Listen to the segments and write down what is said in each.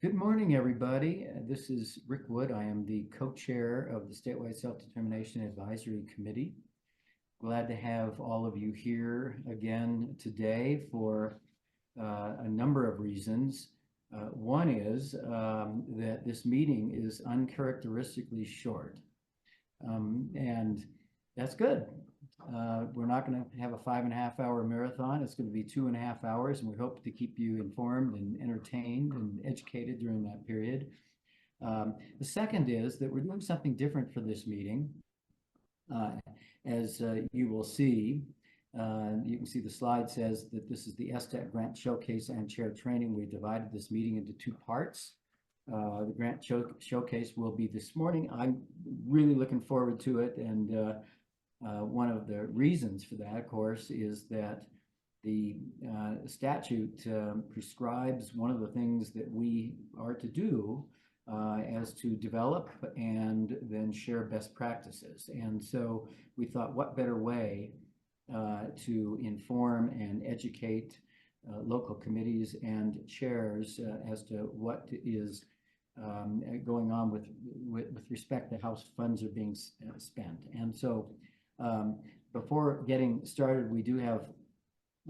Good morning, everybody. This is Rick Wood. I am the co-chair of the Statewide Self-Determination Advisory Committee. Glad to have all of you here again today for a number of reasons. One is that this meeting is uncharacteristically short, and that's good. We're not going to have a 5.5-hour marathon. It's going to be 2.5 hours, and we hope to keep you informed and entertained and educated during that period. The second is that we're doing something different for this meeting. As you will see, you can see the slide says that this is the STAT Grant Showcase and Chair Training. We divided this meeting into two parts. The Grant Showcase will be this morning. I'm really looking forward to it, and one of the reasons for that, of course, is that the statute prescribes one of the things that we are to do as to develop and then share best practices. And so we thought, what better way to inform and educate local committees and chairs as to what is going on with respect to how funds are being spent. And so before getting started, we do have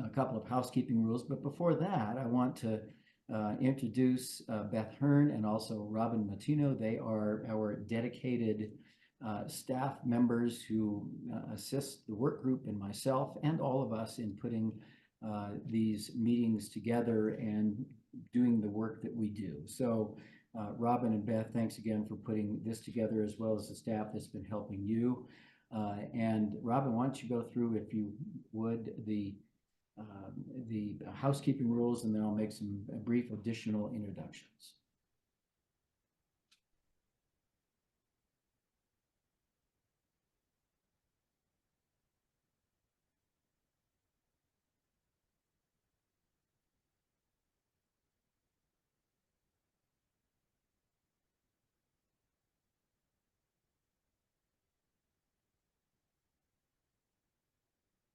a couple of housekeeping rules, but before that, I want to introduce Beth Hearn and also Robin Matino. They are our dedicated staff members who assist the work group and myself and all of us in putting these meetings together and doing the work that we do. So Robin and Beth, thanks again for putting this together, as well as the staff that's been helping you. And Robin, why don't you go through, if you would, the housekeeping rules, and then I'll make some brief additional introductions.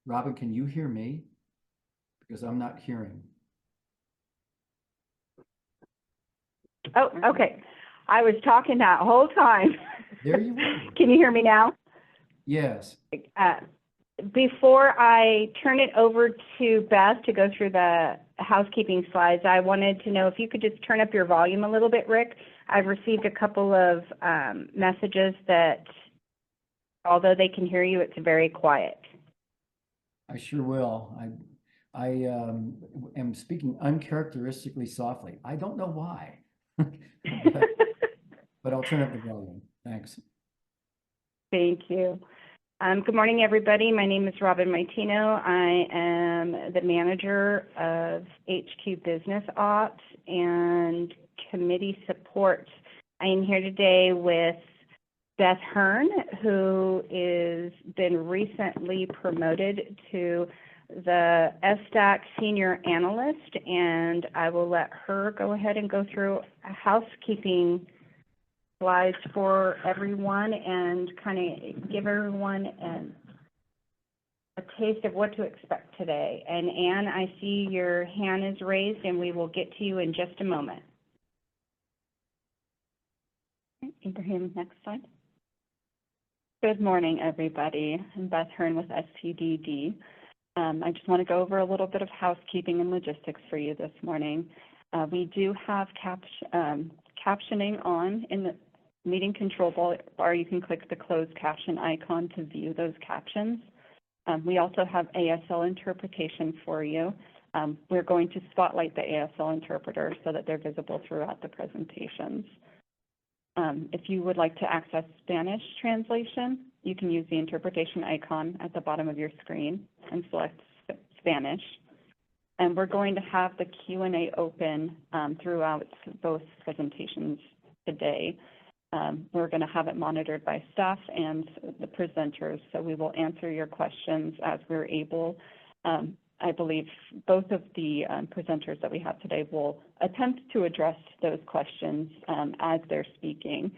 Robin, can you hear me? Because I'm not hearing. Oh, okay. I was talking that whole time. There you were. Can you hear me now? Yes. Before I turn it over to Beth to go through the housekeeping slides, I wanted to know if you could just turn up your volume a little bit, Rick. I've received a couple of messages that although they can hear you, it's very quiet. I sure will. I am speaking uncharacteristically softly. I don't know why, but I'll turn up the volume. Thanks. Thank you. Good morning, everybody. My name is Robin Maitino. I am the manager of HQ Business Ops and Committee Support. I am here today with Beth Hearn, who is been recently promoted to the SDAC Senior Analyst, and I will let her go ahead and go through housekeeping slides for everyone and kind of give everyone a taste of what to expect today. And Anne, I see your hand is raised, and we will get to you in just a moment. Ibrahim, next slide. Good morning, everybody. I'm Beth Hearn with SCDD. I just want to go over a little bit of housekeeping and logistics for you this morning. We do have captioning on in the meeting control bar. You can click the closed caption icon to view those captions. We also have ASL interpretation for you. We're going to spotlight the ASL interpreters so that they're visible throughout the presentations. If you would like to access Spanish translation, you can use the interpretation icon at the bottom of your screen and select Spanish. And we're going to have the Q&A open throughout both presentations today. We're going to have it monitored by staff and the presenters, so we will answer your questions as we're able. I believe both of the presenters that we have today will attempt to address those questions as they're speaking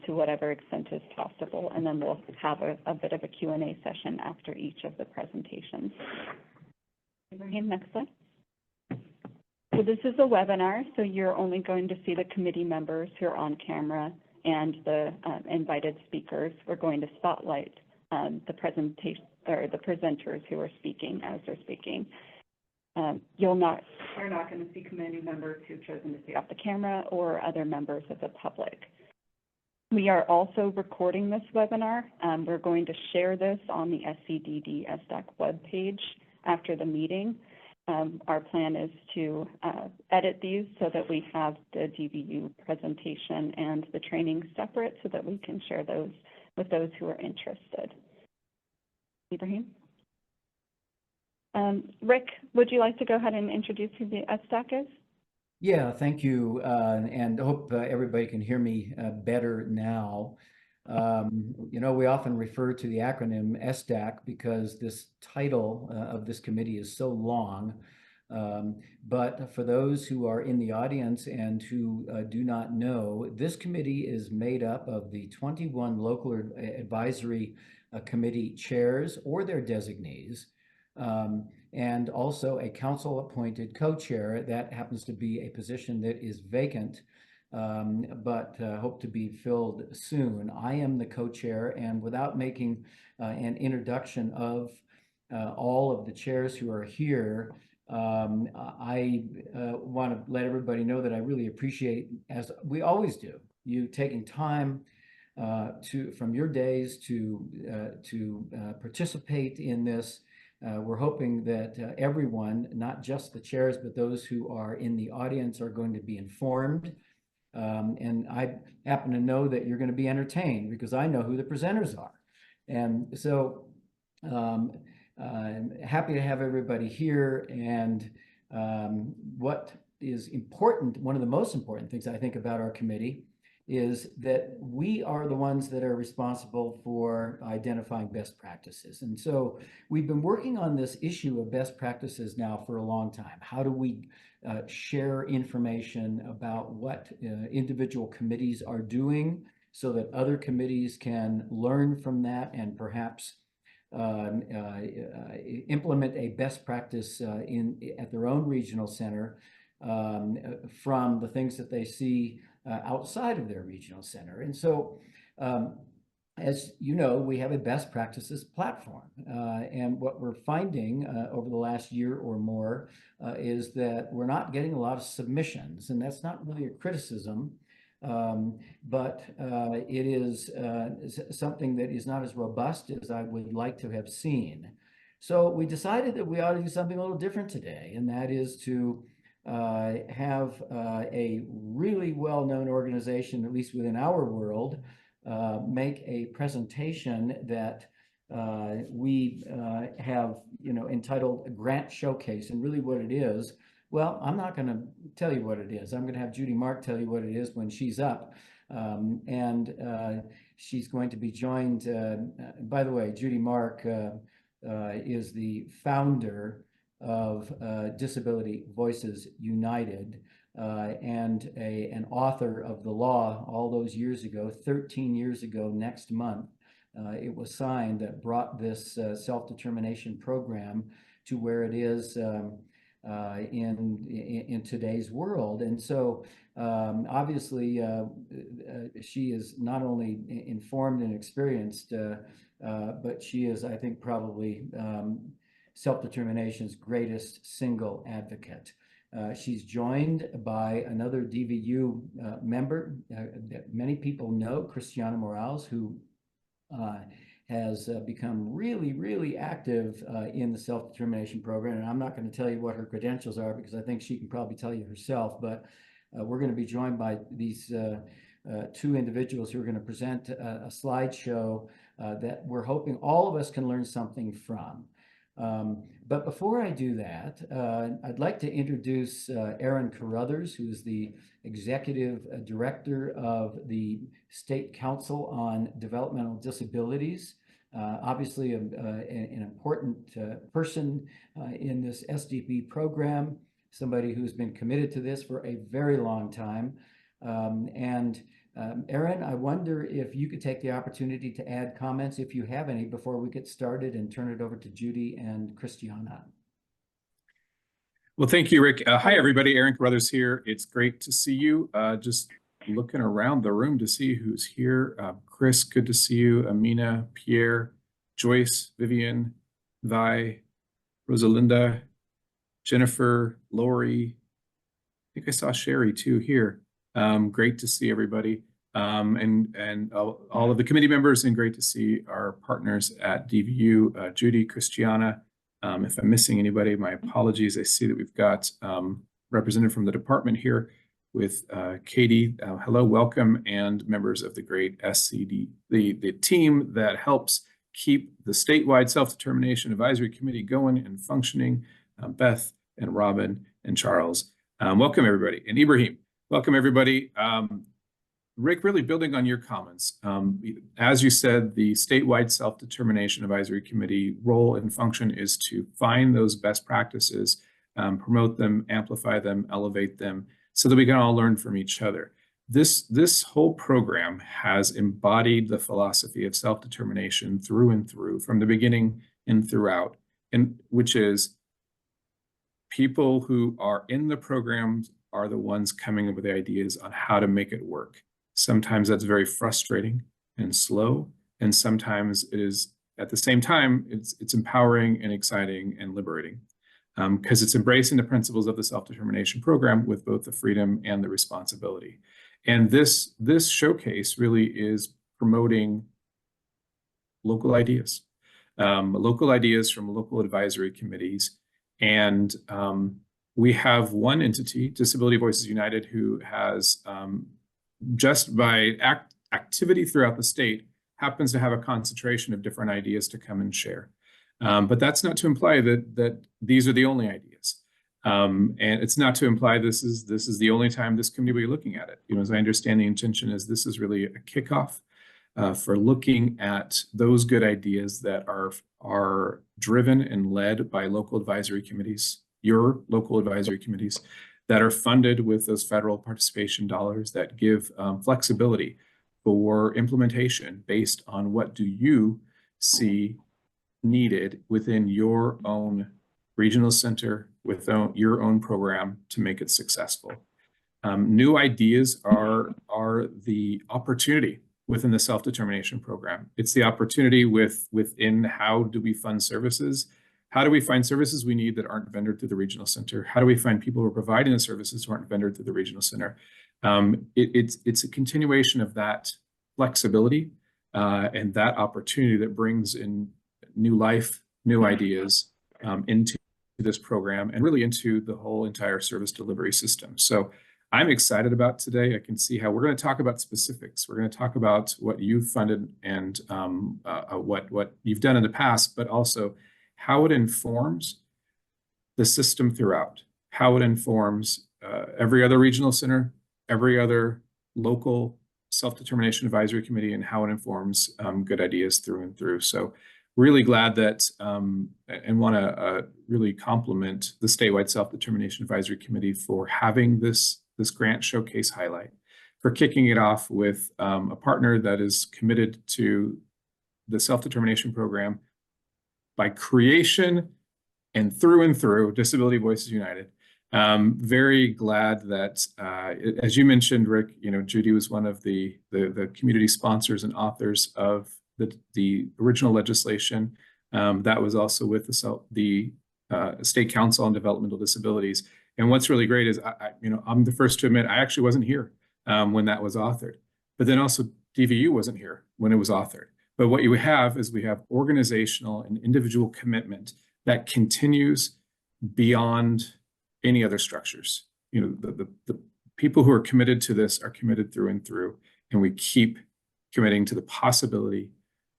to whatever extent is possible, and then we'll have a bit of a Q&A session after each of the presentations. Ibrahim, next slide. So this is a webinar, so you're only going to see the committee members who are on camera and the invited speakers. We're going to spotlight the presentation or the presenters who are speaking as they're speaking. You're not going to see committee members who've chosen to see off the camera or other members of the public. We are also recording this webinar. We're going to share this on the SCDD SDAC webpage after the meeting. Our plan is to edit these so that we have the DVU presentation and the training separate so that we can share those with those who are interested. Ibrahim? Rick, would you like to go ahead and introduce who the SDAC is? Yeah, thank you, and I hope everybody can hear me better now. You know, we often refer to the acronym SDAC because this title of this committee is so long. But for those who are in the audience and who do not know, this committee is made up of the 21 local advisory committee chairs or their designees. And also a council-appointed co-chair. That happens to be a position that is vacant, but hope to be filled soon. I am the co-chair, and without making an introduction of all of the chairs who are here, I want to let everybody know that I really appreciate, as we always do, you taking time from your days to participate in this. We're hoping that everyone, not just the chairs, but those who are in the audience are going to be informed. And I happen to know that you're going to be entertained because I know who the presenters are. And so I'm happy to have everybody here. And what is important, one of the most important things I think about our committee is that we are the ones that are responsible for identifying best practices. And so we've been working on this issue of best practices now for a long time. How do we share information about what individual committees are doing so that other committees can learn from that and perhaps implement a best practice at their own regional center from the things that they see outside of their regional center. And so, as you know, we have a best practices platform. And what we're finding over the last year or more is that we're not getting a lot of submissions. And that's not really a criticism, but it is something that is not as robust as I would like to have seen. So we decided that we ought to do something a little different today, and that is to have a really well-known organization, at least within our world, make a presentation that we have, entitled a Grant Showcase. And really what it is, well, I'm not going to tell you what it is. I'm going to have Judy Mark tell you what it is when she's up. And she's going to be joined, by the way, Judy Mark is the founder of Disability Voices United and an author of the law all those years ago, 13 years ago next month. It was signed that brought this self-determination program to where it is in today's world. And so obviously she is not only informed and experienced, but she is, I think, probably self-determination's greatest single advocate. She's joined by another DVU member that many people know, Christiana Morales, who has become really, really active in the self-determination program. And I'm not going to tell you what her credentials are because I think she can probably tell you herself, but we're going to be joined by these two individuals who are going to present a slideshow that we're hoping all of us can learn something from. But before I do that, I'd like to introduce Erin Carruthers, who is the Executive Director of the State Council on Developmental Disabilities. Obviously an important person in this SDP program, somebody who's been committed to this for a very long time. Erin, I wonder if you could take the opportunity to add comments, if you have any, before we get started and turn it over to Judy and Christiana. Well, thank you, Rick. Hi, everybody. Aaron Carruthers here. It's great to see you. Just looking around the room to see who's here. Chris, good to see you. Amina, Pierre, Joyce, Vivian, Vi, Rosalinda, Jennifer, Lori. I think I saw Sherry too here. Great to see everybody. And all of the committee members, and great to see our partners at DVU, Judy, Christiana. If I'm missing anybody, my apologies. I see that we've got representative from the department here with Katie. Hello, welcome, and members of the great SCD, the team that helps keep the statewide self-determination advisory committee going and functioning. Beth and Robin and Charles. Welcome, everybody. And Ibrahim, welcome, everybody. Rick, really building on your comments, as you said, the statewide self-determination advisory committee role and function is to find those best practices, promote them, amplify them, elevate them, so that we can all learn from each other. This whole program has embodied the philosophy of self-determination through and through, from the beginning and throughout, and which is people who are in the programs are the ones coming up with the ideas on how to make it work. Sometimes that's very frustrating and slow, and sometimes it is, at the same time, it's empowering and exciting and liberating, because it's embracing the principles of the self-determination program with both the freedom and the responsibility. And this showcase really is promoting local ideas from local advisory committees. And we have one entity, Disability Voices United, who has just by activity throughout the state, happens to have a concentration of different ideas to come and share. But that's not to imply that these are the only ideas. And it's not to imply this is the only time this committee will be looking at it. You know, as I understand, the intention is this is really a kickoff for looking at those good ideas that are driven and led by local advisory committees, your local advisory committees, that are funded with those federal participation dollars that give flexibility for implementation based on what do you see needed within your own regional center, with your own program to make it successful. New ideas are the opportunity within the self-determination program. It's the opportunity within how do we fund services. How do we find services we need that aren't vendored through the regional center? How do we find people who are providing the services who aren't vendored through the regional center? It's a continuation of that flexibility and that opportunity that brings in new life, new ideas into this program and really into the whole entire service delivery system. So I'm excited about today. I can see how we're going to talk about specifics. We're going to talk about what you've funded and what you've done in the past, but also how it informs the system throughout, how it informs every other regional center, every other local self-determination advisory committee, and how it informs good ideas through and through. So really glad that and want to really compliment the Statewide Self-Determination Advisory Committee for having this grant showcase highlight, for kicking it off with a partner that is committed to the self-determination program by creation and through, Disability Voices United. Very glad that, as you mentioned, Rick, you know, Judy was one of the community sponsors and authors of the original legislation. That was also with the State Council on Developmental Disabilities. And what's really great is, I'm the first to admit, I actually wasn't here when that was authored. But then also DVU wasn't here when it was authored. But what you have is we have organizational and individual commitment that continues beyond any other structures. You know, the people who are committed to this are committed through and through, and we keep committing to the possibility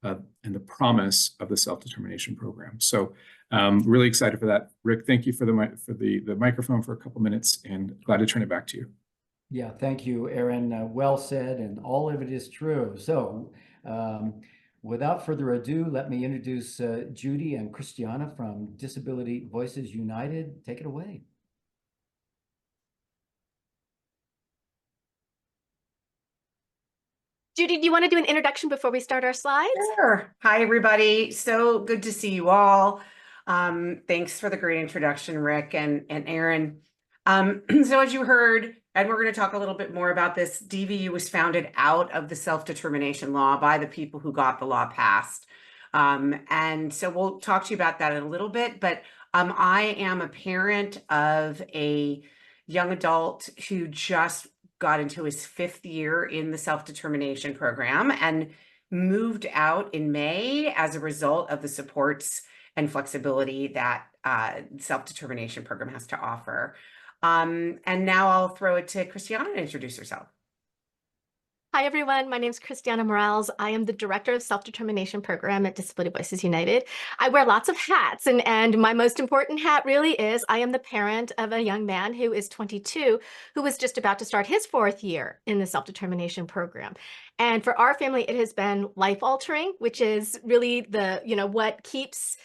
and the promise of the self-determination program. So really excited for that. Rick, thank you for the microphone for a couple minutes, and glad to turn it back to you. Yeah, thank you, Aaron. Well said, and all of it is true. So without further ado, let me introduce Judy and Christiana from Disability Voices United. Take it away. Judy, do you want to do an introduction before we start our slides? Sure. Hi, everybody. So good to see you all. Thanks for the great introduction, Rick and Aaron. So as you heard, and we're going to talk a little bit more about this, DVU was founded out of the self-determination law by the people who got the law passed. And so we'll talk to you about that in a little bit, but I am a parent of a young adult who just got into his 5th year in the self-determination program and moved out in May as a result of the supports and flexibility that self-determination program has to offer. And now I'll throw it to Christiana to introduce herself. Hi, everyone. My name is Christiana Morales. I am the Director of Self-Determination Program at Disability Voices United. I wear lots of hats, and my most important hat really is I am the parent of a young man who is 22, who is just about to start his 4th year in the Self-Determination Program. And for our family, it has been life-altering, which is really the, what keeps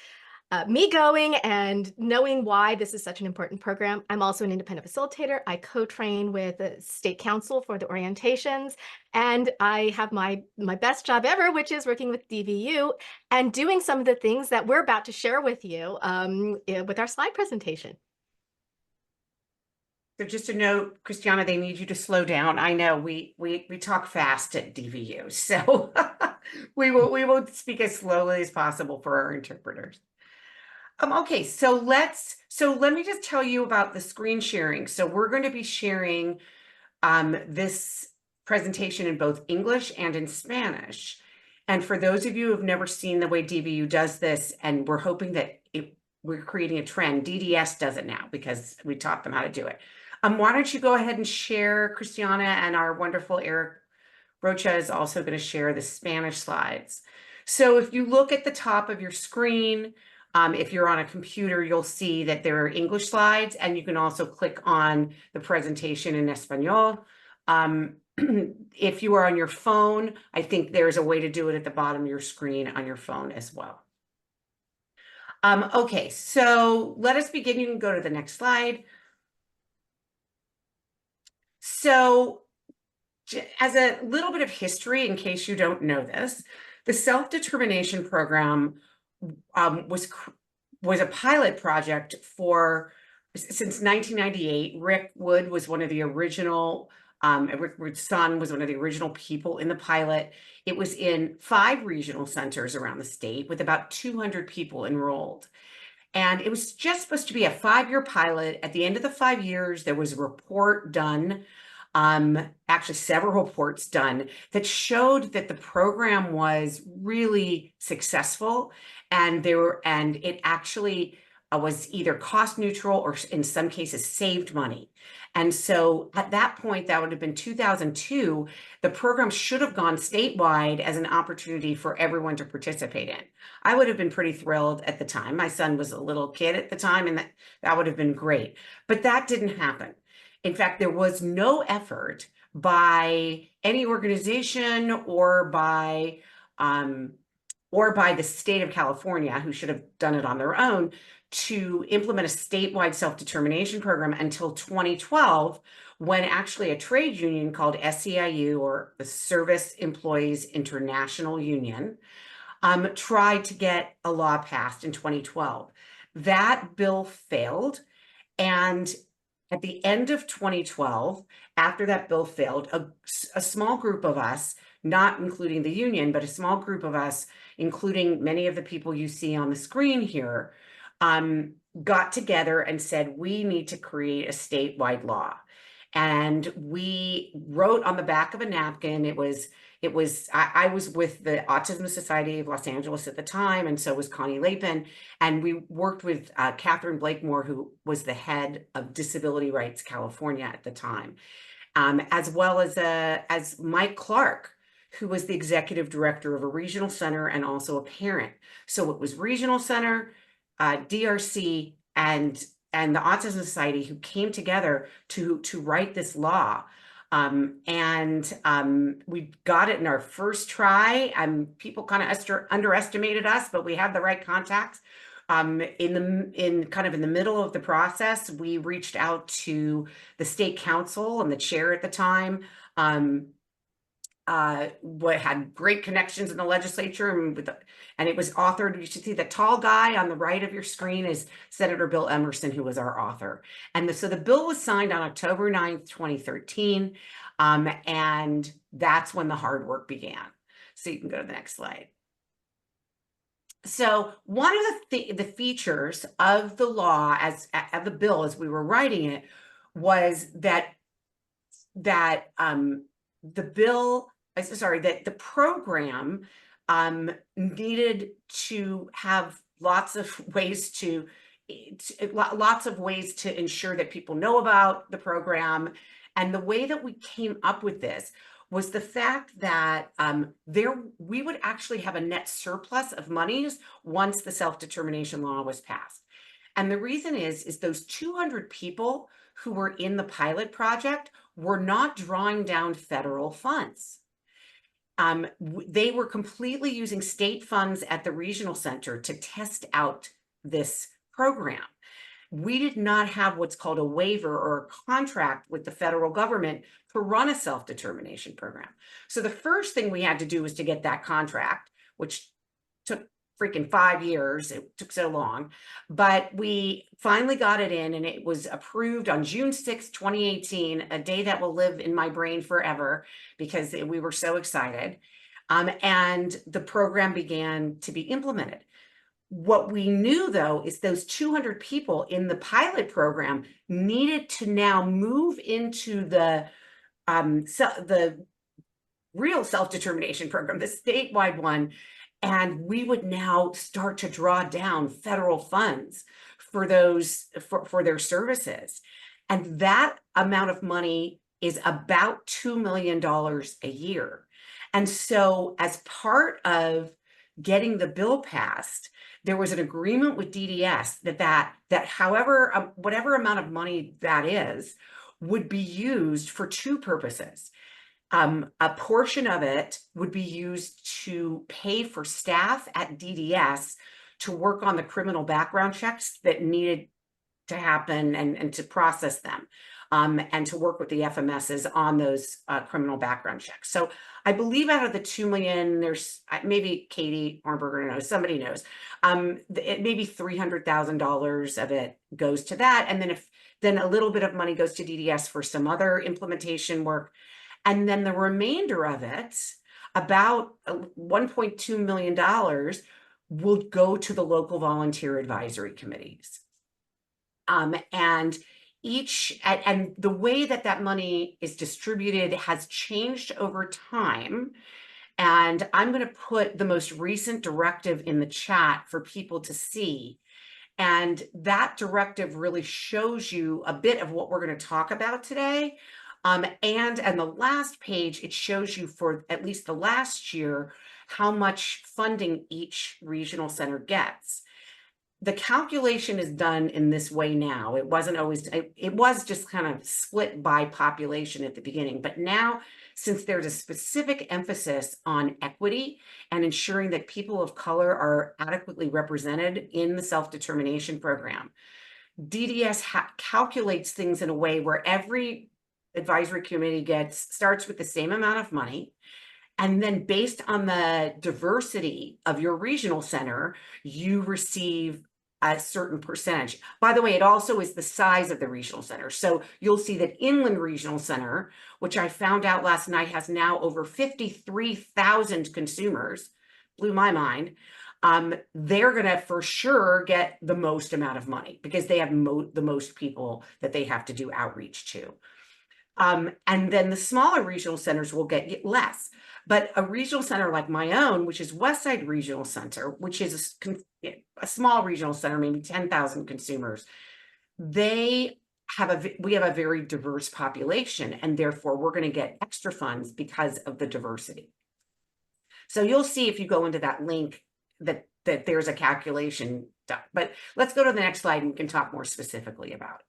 me going and knowing why this is such an important program. I'm also an independent facilitator. I co-train with the state council for the orientations, and I have my best job ever, which is working with DVU and doing some of the things that we're about to share with you with our slide presentation. So just a note, Christiana, they need you to slow down. I know we talk fast at DVU, so we will speak as slowly as possible for our interpreters. Okay, so let me just tell you about the screen sharing. So we're going to be sharing this presentation in both English and in Spanish. And for those of you who have never seen the way DVU does this, and we're hoping that we're creating a trend, DDS does it now because we taught them how to do it. Why don't you go ahead and share, Christiana, and our wonderful Eric Rocha is also going to share the Spanish slides. So if you look at the top of your screen, if you're on a computer, you'll see that there are English slides, and you can also click on the presentation in Espanol. If you are on your phone, I think there's a way to do it at the bottom of your screen on your phone as well. Okay, so let us begin. You can go to the next slide. So as a little bit of history, in case you don't know this, the self-determination program was a pilot project since 1998. Rick Wood was one of the original, Rick Wood's son was one of the original people in the pilot. It was in 5 regional centers around the state with about 200 people enrolled. And it was just supposed to be a 5-year pilot. At the end of the 5 years, there was a report done, actually several reports done, that showed that the program was really successful, and it actually was either cost neutral or in some cases saved money. And so at that point, that would have been 2002, the program should have gone statewide as an opportunity for everyone to participate in. I would have been pretty thrilled at the time. My son was a little kid at the time, and that would have been great. But that didn't happen. In fact, there was no effort by any organization or by the state of California, who should have done it on their own, to implement a statewide self-determination program until 2012, when actually a trade union called SEIU, or the Service Employees International Union, tried to get a law passed in 2012. That bill failed, and at the end of 2012, after that bill failed, a small group of us, not including the union, but a small group of us, including many of the people you see on the screen here, got together and said, we need to create a statewide law. And we wrote on the back of a napkin, I was with the Autism Society of Los Angeles at the time, and so was Connie Lapin, and we worked with Catherine Blakemore, who was the head of Disability Rights California at the time, as well as Mike Clark, who was the executive director of a regional center and also a parent. So it was regional center, DRC, and the Autism Society who came together to write this law. We got it in our first try. People kind of underestimated us, but we had the right contacts. In the middle of the process, we reached out to the state council and the chair at the time, what had great connections in the legislature, and it was authored. You should see the tall guy on the right of your screen is Senator Bill Emerson, who was our author. And so the bill was signed on October 9th, 2013. And that's when the hard work began. So you can go to the next slide. So one of the features of the law of the bill as we were writing it was that the program needed to have lots of ways to ensure that people know about the program. And the way that we came up with this was the fact that we would actually have a net surplus of monies once the self-determination law was passed. And the reason is those 200 people who were in the pilot project were not drawing down federal funds. They were completely using state funds at the regional center to test out this program. We did not have what's called a waiver or a contract with the federal government to run a self-determination program. So the first thing we had to do was to get that contract, which took freaking 5 years. It took so long, but we finally got it in, and it was approved on June 6, 2018, a day that will live in my brain forever because we were so excited. And the program began to be implemented. What we knew, though, is those 200 people in the pilot program needed to now move into the real self-determination program, the statewide one, and we would now start to draw down federal funds for those for their services. And that amount of money is about $2 million a year. And so as part of getting the bill passed, there was an agreement with DDS that however, whatever amount of money that is, would be used for two purposes. A portion of it would be used to pay for staff at DDS to work on the criminal background checks that needed to happen and to process them, and to work with the FMSs on those criminal background checks. So I believe out of the 2 million, there's maybe Katie Hornberger knows, somebody knows, maybe $300,000 of it goes to that. And then a little bit of money goes to DDS for some other implementation work. And then the remainder of it, about $1.2 million, will go to the local volunteer advisory committees. And the way that money is distributed has changed over time. And I'm going to put the most recent directive in the chat for people to see. And that directive really shows you a bit of what we're going to talk about today. And the last page, it shows you for at least the last year how much funding each regional center gets. The calculation is done in this way now. It wasn't always, it was just kind of split by population at the beginning. But now, since there's a specific emphasis on equity and ensuring that people of color are adequately represented in the self-determination program, DDS calculates things in a way where every advisory committee starts with the same amount of money. And then based on the diversity of your regional center, you receive a certain percentage. By the way, it also is the size of the regional center. So you'll see that Inland Regional Center, which I found out last night has now over 53,000 consumers, blew my mind. They're going to for sure get the most amount of money because they have the most people that they have to do outreach to. And then the smaller regional centers will get less. But a regional center like my own, which is Westside Regional Center, which is a small regional center, maybe 10,000 consumers, we have a very diverse population, and therefore we're going to get extra funds because of the diversity. So you'll see if you go into that link that there's a calculation done. But let's go to the next slide and we can talk more specifically about it.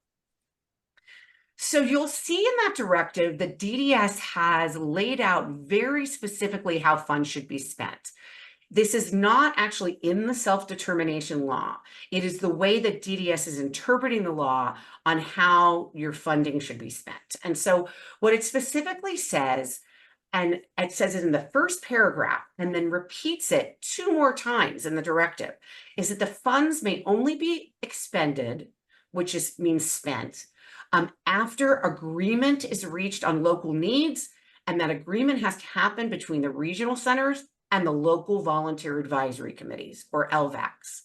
So you'll see in that directive that DDS has laid out very specifically how funds should be spent. This is not actually in the self-determination law. It is the way that DDS is interpreting the law on how your funding should be spent. And so what it specifically says and it says it in the first paragraph and then repeats it 2 more times in the directive, is that the funds may only be expended, which means spent, after agreement is reached on local needs, and that agreement has to happen between the regional centers and the local volunteer advisory committees, or LVACs.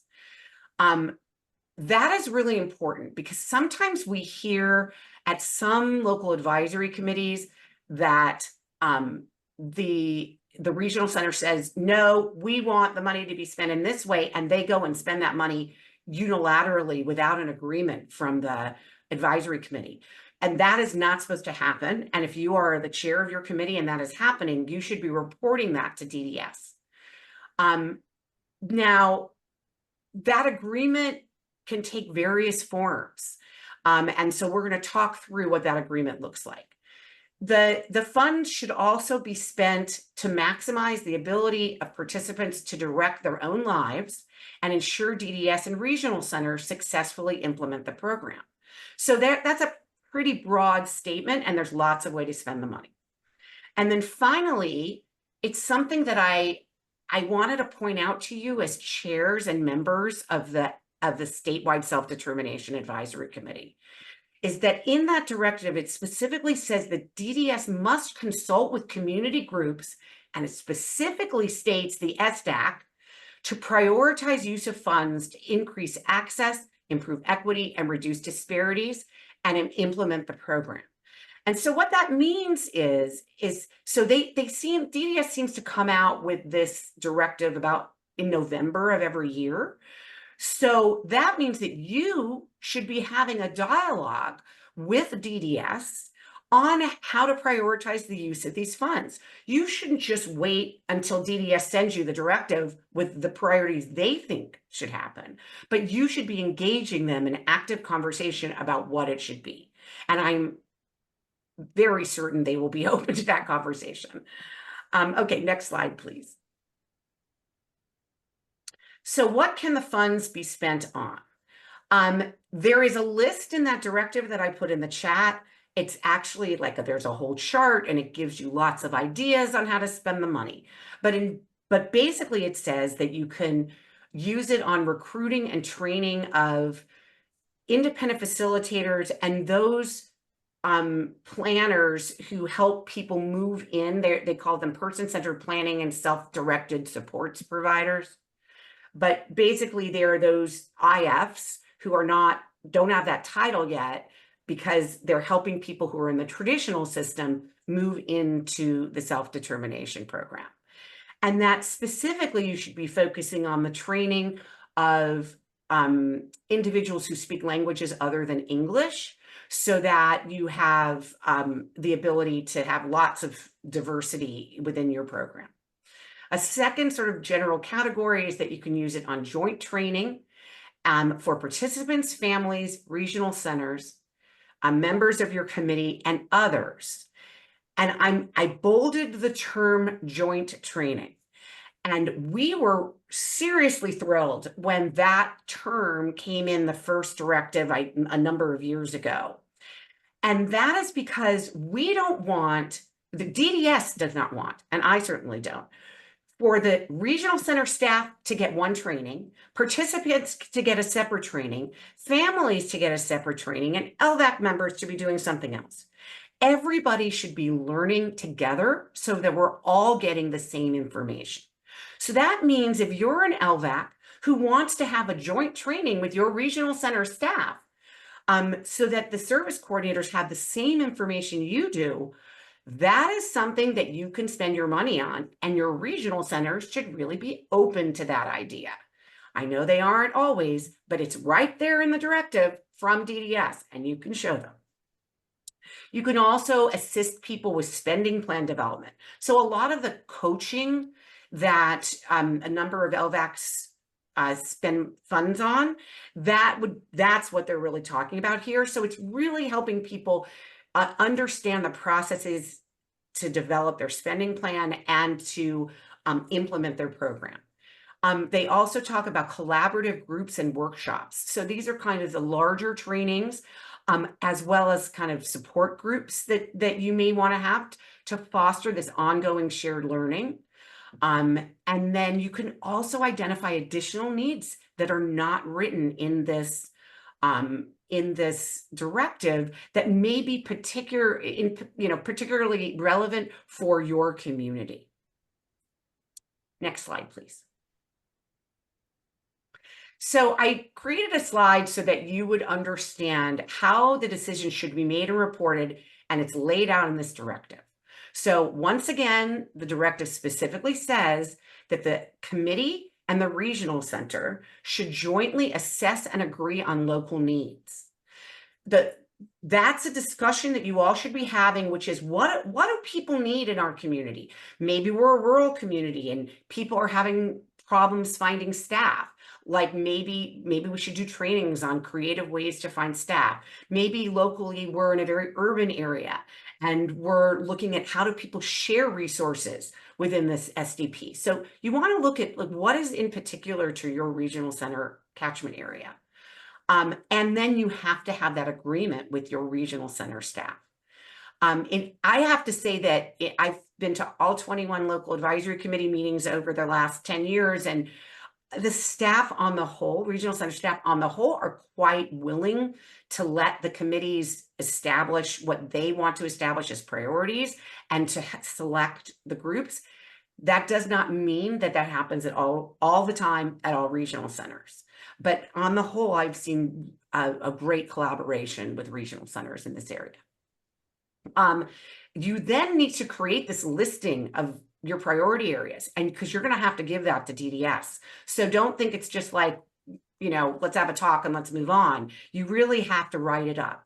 That is really important because sometimes we hear at some local advisory committees that the regional center says, no, we want the money to be spent in this way, and they go and spend that money unilaterally without an agreement from the advisory committee. And that is not supposed to happen. And if you are the chair of your committee and that is happening, you should be reporting that to DDS. Now, that agreement can take various forms. And so we're going to talk through what that agreement looks like. The funds should also be spent to maximize the ability of participants to direct their own lives and ensure DDS and regional centers successfully implement the program. So that's a pretty broad statement, and there's lots of ways to spend the money. And then finally, it's something that I wanted to point out to you as chairs and members of the Statewide Self-Determination Advisory Committee, is that in that directive, it specifically says that DDS must consult with community groups, and it specifically states the SDAC, to prioritize use of funds to increase access, improve equity, and reduce disparities, and implement the program. And so what that means is so DDS seems to come out with this directive about in November of every year. So that means that you should be having a dialogue with DDS on how to prioritize the use of these funds. You shouldn't just wait until DDS sends you the directive with the priorities they think should happen, but you should be engaging them in active conversation about what it should be. And I'm very certain they will be open to that conversation. Okay, next slide, please. So what can the funds be spent on? There is a list in that directive that I put in the chat. It's actually like there's a whole chart, and it gives you lots of ideas on how to spend the money. But basically it says that you can use it on recruiting and training of independent facilitators and those planners who help people move in. They call them person-centered planning and self-directed supports providers. But basically, there are those IFs who don't have that title yet because they're helping people who are in the traditional system move into the self-determination program. And that specifically, you should be focusing on the training of individuals who speak languages other than English, so that you have the ability to have lots of diversity within your program. A second sort of general category is that you can use it on joint training for participants, families, regional centers, members of your committee, and others. And I bolded the term joint training. And we were seriously thrilled when that term came in the first directive a number of years ago. And that is because we don't want, the DDS does not want, and I certainly don't, for the regional center staff to get one training, participants to get a separate training, families to get a separate training, and LVAC members to be doing something else. Everybody should be learning together so that we're all getting the same information. So that means if you're an LVAC who wants to have a joint training with your regional center staff, so that the service coordinators have the same information you do, that is something that you can spend your money on, and your regional centers should really be open to that idea. I know they aren't always, but it's right there in the directive from DDS, and you can show them. You can also assist people with spending plan development. So a lot of the coaching that a number of LVACs spend funds on, that's what they're really talking about here. So it's really helping people understand the processes to develop their spending plan and to implement their program. They also talk about collaborative groups and workshops. So these are kind of the larger trainings as well as kind of support groups that you may want to have to foster this ongoing shared learning. And then you can also identify additional needs that are not written in this directive that may be particularly relevant for your community. Next slide, please. So I created a slide so that you would understand how the decision should be made and reported, and it's laid out in this directive. So once again, the directive specifically says that the committee and the regional center should jointly assess and agree on local needs. That's a discussion that you all should be having, which is what do people need in our community? Maybe we're a rural community and people are having problems finding staff. Like maybe we should do trainings on creative ways to find staff. Maybe locally we're in a very urban area and we're looking at how do people share resources within this SDP. So you want to look at like what is in particular to your regional center catchment area. And then you have to have that agreement with your regional center staff. And I have to say that I've been to all 21 local advisory committee meetings over the last 10 years, and the staff on the whole, regional center staff on the whole, are quite willing to let the committees establish what they want to establish as priorities and to select the groups. That does not mean that that happens at all the time at all regional centers. But on the whole, I've seen a great collaboration with regional centers in this area. You then need to create this listing of your priority areas, and because you're going to have to give that to DDS. So don't think it's just like, let's have a talk and let's move on. You really have to write it up.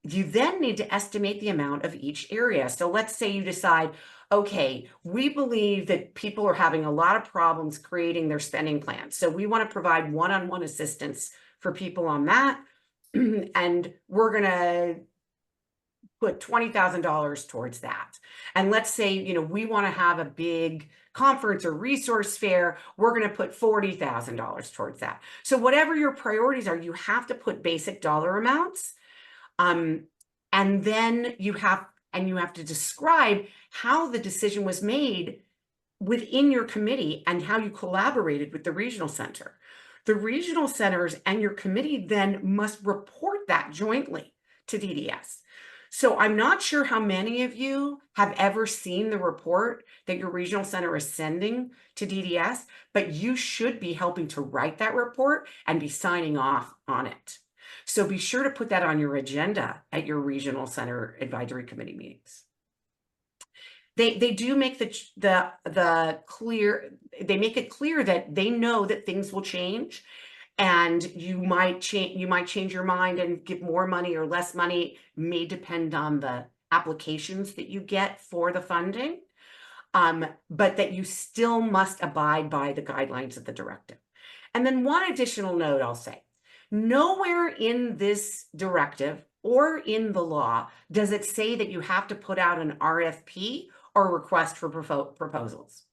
You then need to estimate the amount of each area. So let's say you decide, okay, we believe that people are having a lot of problems creating their spending plans. So we want to provide one-on-one assistance for people on that. And we're going to put $20,000 towards that. And let's say, we want to have a big conference or resource fair, we're going to put $40,000 towards that. So whatever your priorities are, you have to put basic dollar amounts. And then you have to describe how the decision was made within your committee and how you collaborated with the regional center. The regional centers and your committee then must report that jointly to DDS. So I'm not sure how many of you have ever seen the report that your regional center is sending to DDS, but you should be helping to write that report and be signing off on it. So be sure to put that on your agenda at your regional center advisory committee meetings. They do make they make it clear that they know that things will change. And you might change your mind and give more money or less money. It may depend on the applications that you get for the funding, but that you still must abide by the guidelines of the directive. And then one additional note I'll say, nowhere in this directive or in the law does it say that you have to put out an RFP or request for proposals.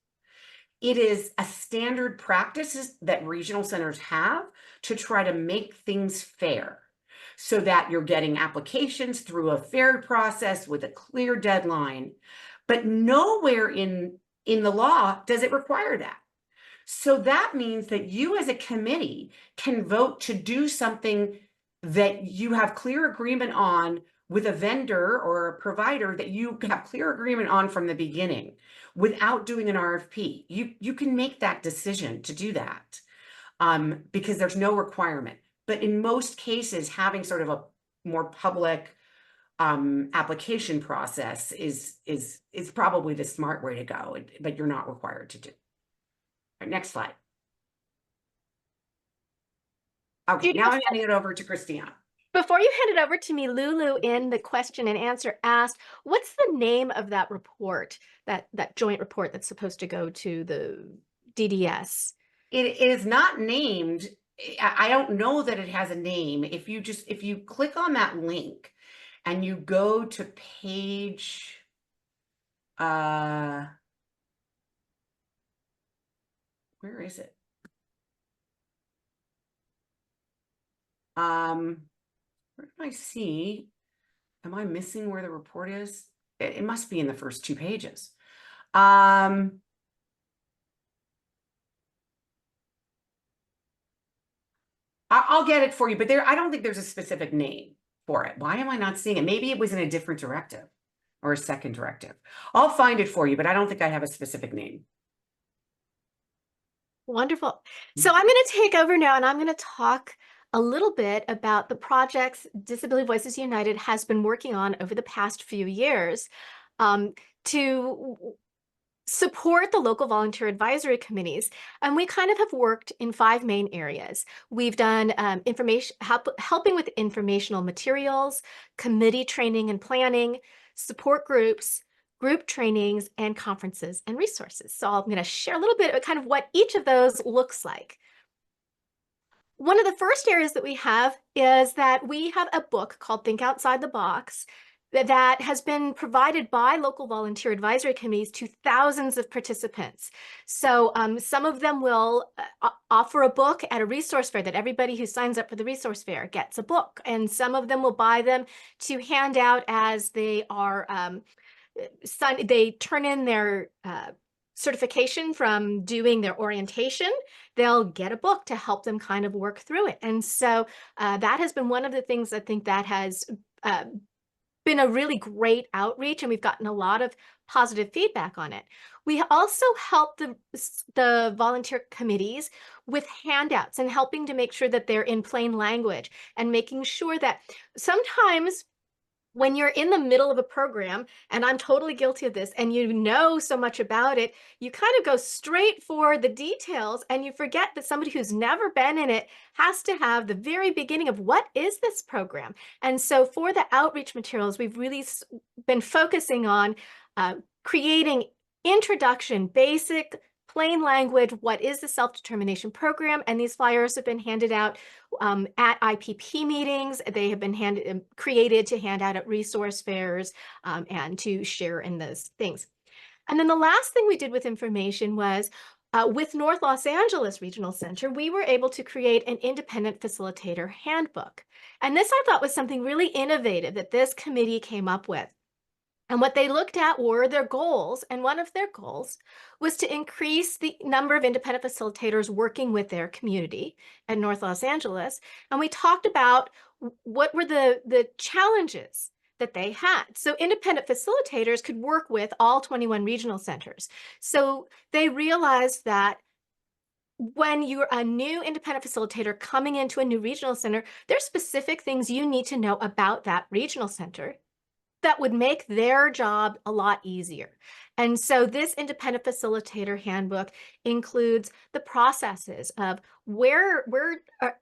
It is a standard practice that regional centers have to try to make things fair so that you're getting applications through a fair process with a clear deadline, but nowhere in the law does it require that. So that means that you as a committee can vote to do something that you have clear agreement on with a vendor or a provider that you have clear agreement on from the beginning without doing an RFP. You can make that decision to do that because there's no requirement. But in most cases, having sort of a more public application process is probably the smart way to go, but you're not required to do. All right, next slide. Okay, now I'm handing it over to Christina. Before you hand it over to me, Lulu in the question and answer asked, what's the name of that report, that joint report that's supposed to go to the DDS? It is not named. I don't know that it has a name. If you click on that link and you go to page, where is it? Where do I see? Am I missing where the report is? It must be in the first 2 pages. I'll get it for you, but I don't think there's a specific name for it. Why am I not seeing it? Maybe it was in a different directive or a second directive. I'll find it for you, but I don't think I have a specific name. Wonderful. So I'm going to take over now, and I'm going to talk a little bit about the projects Disability Voices United has been working on over the past few years to support the local volunteer advisory committees. And we kind of have worked in 5 main areas. We've done helping with informational materials, committee training and planning, support groups, group trainings, and conferences and resources. So I'm going to share a little bit of kind of what each of those looks like. One of the first areas that we have is that we have a book called Think Outside the Box that has been provided by local volunteer advisory committees to thousands of participants. So some of them will offer a book at a resource fair that everybody who signs up for the resource fair gets a book. And some of them will buy them to hand out as they are they turn in their certification from doing their orientation. They'll get a book to help them kind of work through it. And so that has been one of the things I think that has been a really great outreach, and we've gotten a lot of positive feedback on it. We also help the volunteer committees with handouts and helping to make sure that they're in plain language and making sure that sometimes when you're in the middle of a program, and I'm totally guilty of this, and you know so much about it, you kind of go straight for the details and you forget that somebody who's never been in it has to have the very beginning of what is this program. And so for the outreach materials, we've really been focusing on creating introduction, basic, plain language, what is the self-determination program? And these flyers have been handed out at IPP meetings. They have been created to hand out at resource fairs and to share in those things. And then the last thing we did with information was with North Los Angeles Regional Center, we were able to create an independent facilitator handbook. And this I thought was something really innovative that this committee came up with. And what they looked at were their goals, and one of their goals was to increase the number of independent facilitators working with their community at North Los Angeles. And we talked about what were the challenges that they had. So independent facilitators could work with all 21 regional centers. So they realized that when you're a new independent facilitator coming into a new regional center, there's specific things you need to know about that regional center that would make their job a lot easier. And so this independent facilitator handbook includes the processes of where are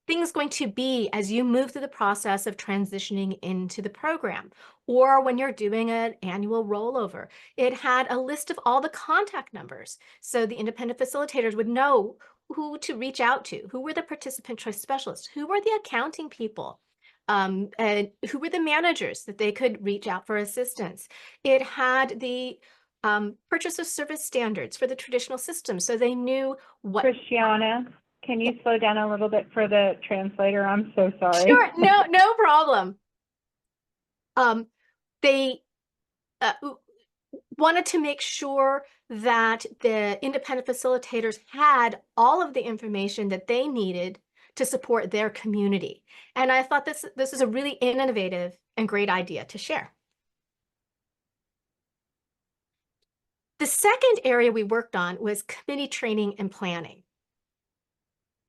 things going to be as you move through the process of transitioning into the program, or when you're doing an annual rollover. It had a list of all the contact numbers, so the independent facilitators would know who to reach out to, who were the participant choice specialists, who were the accounting people, and who were the managers that they could reach out for assistance. It had the purchase of service standards for the traditional system, so they knew what. Christiana, can you slow down a little bit for the translator? I'm so sorry. Sure, no problem. They wanted to make sure that the independent facilitators had all of the information that they needed to support their community. And I thought this is a really innovative and great idea to share. The second area we worked on was committee training and planning.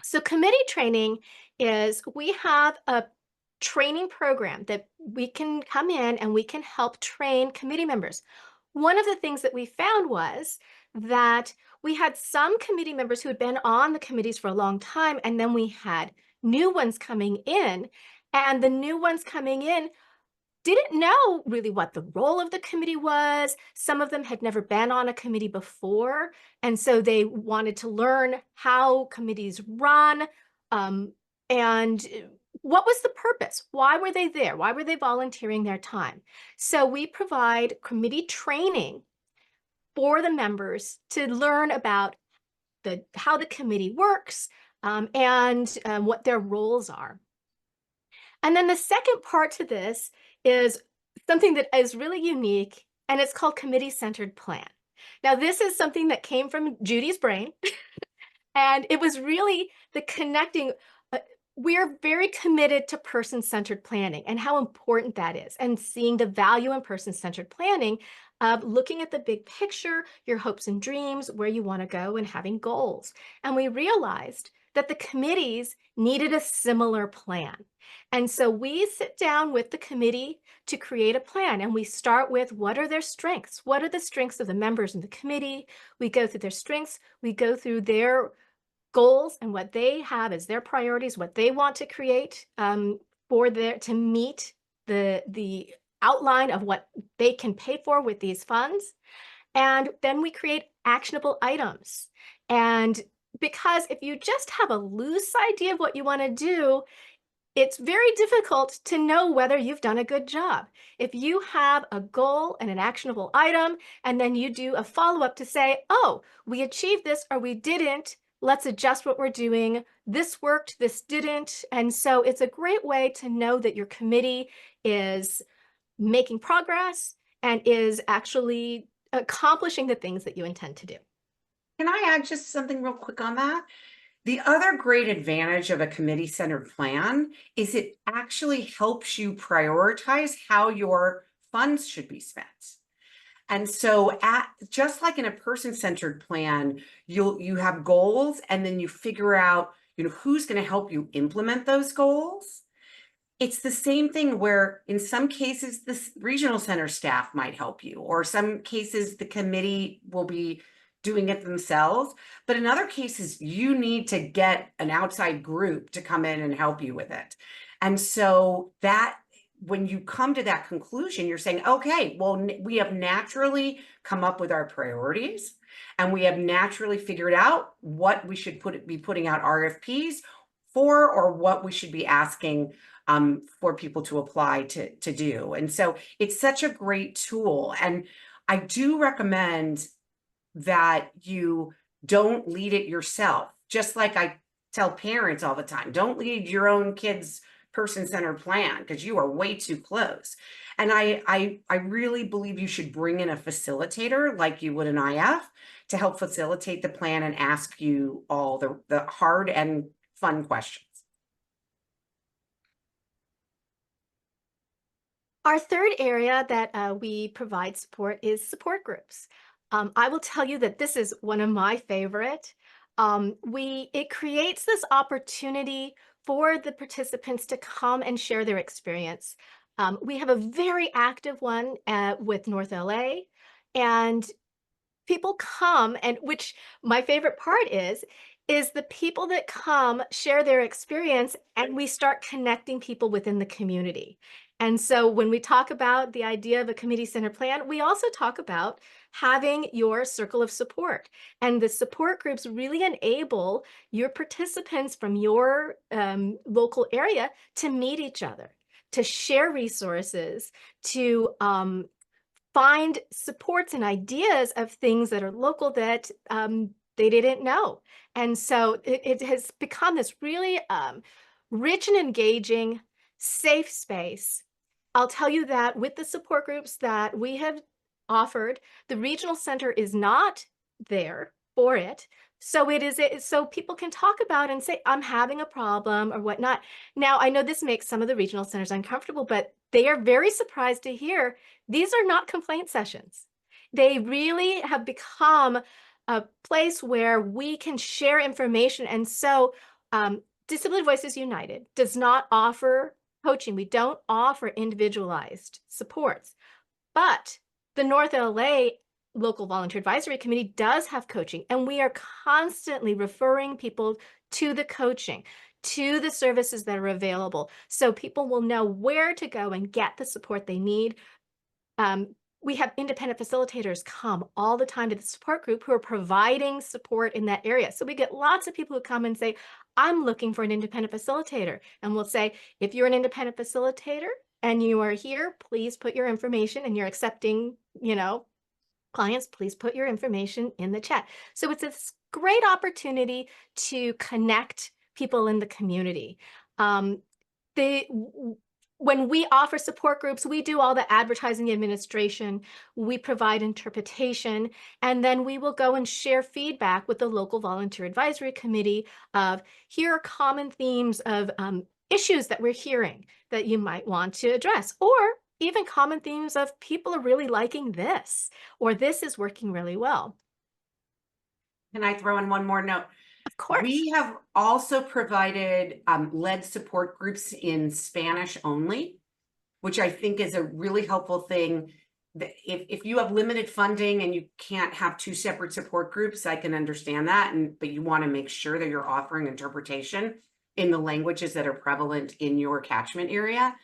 So committee training is we have a training program that we can come in and we can help train committee members. One of the things that we found was that we had some committee members who had been on the committees for a long time, and then we had new ones coming in, and the new ones coming in didn't know really what the role of the committee was. Some of them had never been on a committee before, and so they wanted to learn how committees run, and what was the purpose? Why were they there? Why were they volunteering their time? So we provide committee training for the members to learn about how the committee works and what their roles are. And then the second part to this is something that is really unique, and it's called committee-centered plan. Now, this is something that came from Judy's brain, and it was really the connecting. We're very committed to person-centered planning and how important that is, and seeing the value in person-centered planning of looking at the big picture, your hopes and dreams, where you want to go, and having goals. And we realized that the committees needed a similar plan. And so we sit down with the committee to create a plan, and we start with what are their strengths? What are the strengths of the members in the committee? We go through their strengths, we go through their goals and what they have as their priorities, what they want to create to meet the outline of what they can pay for with these funds. And then we create actionable items. And because if you just have a loose idea of what you want to do, it's very difficult to know whether you've done a good job. If you have a goal and an actionable item, and then you do a follow-up to say, oh, we achieved this or we didn't, let's adjust what we're doing. This worked, this didn't. And so it's a great way to know that your committee is making progress and is actually accomplishing the things that you intend to do. Can I add just something real quick on that? The other great advantage of a committee-centered plan is it actually helps you prioritize how your funds should be spent. And so just like in a person-centered plan, you have goals, and then you figure out, who's going to help you implement those goals. It's the same thing where in some cases, the regional center staff might help you, or some cases the committee will be doing it themselves. But in other cases, you need to get an outside group to come in and help you with it. And so that when you come to that conclusion, you're saying, okay, well, we have naturally come up with our priorities, and we have naturally figured out what we should be putting out RFPs for, or what we should be asking for people to apply to do. And so it's such a great tool. And I do recommend that you don't lead it yourself. Just like I tell parents all the time, don't lead your own kids' person-centered plan, because you are way too close. And I really believe you should bring in a facilitator like you would an IF to help facilitate the plan and ask you all the hard and fun questions. Our third area that we provide support is support groups. I will tell you that this is one of my favorite. It creates this opportunity for the participants to come and share their experience. We have a very active one with North LA, and people come, and which my favorite part is the people that come share their experience, and we start connecting people within the community. And so when we talk about the idea of a committee-centered plan, we also talk about having your circle of support. And the support groups really enable your participants from your local area to meet each other, to share resources, to find supports and ideas of things that are local that they didn't know. And so it has become this really rich and engaging, safe space. I'll tell you that with the support groups that we have offered, the regional center is not there for it. So so people can talk about and say, I'm having a problem or whatnot. Now, I know this makes some of the regional centers uncomfortable, but they are very surprised to hear these are not complaint sessions. They really have become a place where we can share information. And so Disability Voices United does not offer coaching. We don't offer individualized supports, but the North LA Local Volunteer Advisory Committee does have coaching, and we are constantly referring people to the coaching, to the services that are available, so people will know where to go and get the support they need. We have independent facilitators come all the time to the support group who are providing support in that area. So we get lots of people who come and say, I'm looking for an independent facilitator. And we'll say, if you're an independent facilitator and you are here, please put your information, and you're accepting, clients, please put your information in the chat. So it's a great opportunity to connect people in the community. when we offer support groups, we do all the advertising administration, we provide interpretation, and then we will go and share feedback with the local volunteer advisory committee of here are common themes of issues that we're hearing that you might want to address, or even common themes of people are really liking this, or this is working really well. Can I throw in one more note? Of course. We have also provided led support groups in Spanish only, which I think is a really helpful thing. If you have limited funding and you can't have two separate support groups, I can understand that. But you want to make sure that you're offering interpretation in the languages that are prevalent in your catchment area.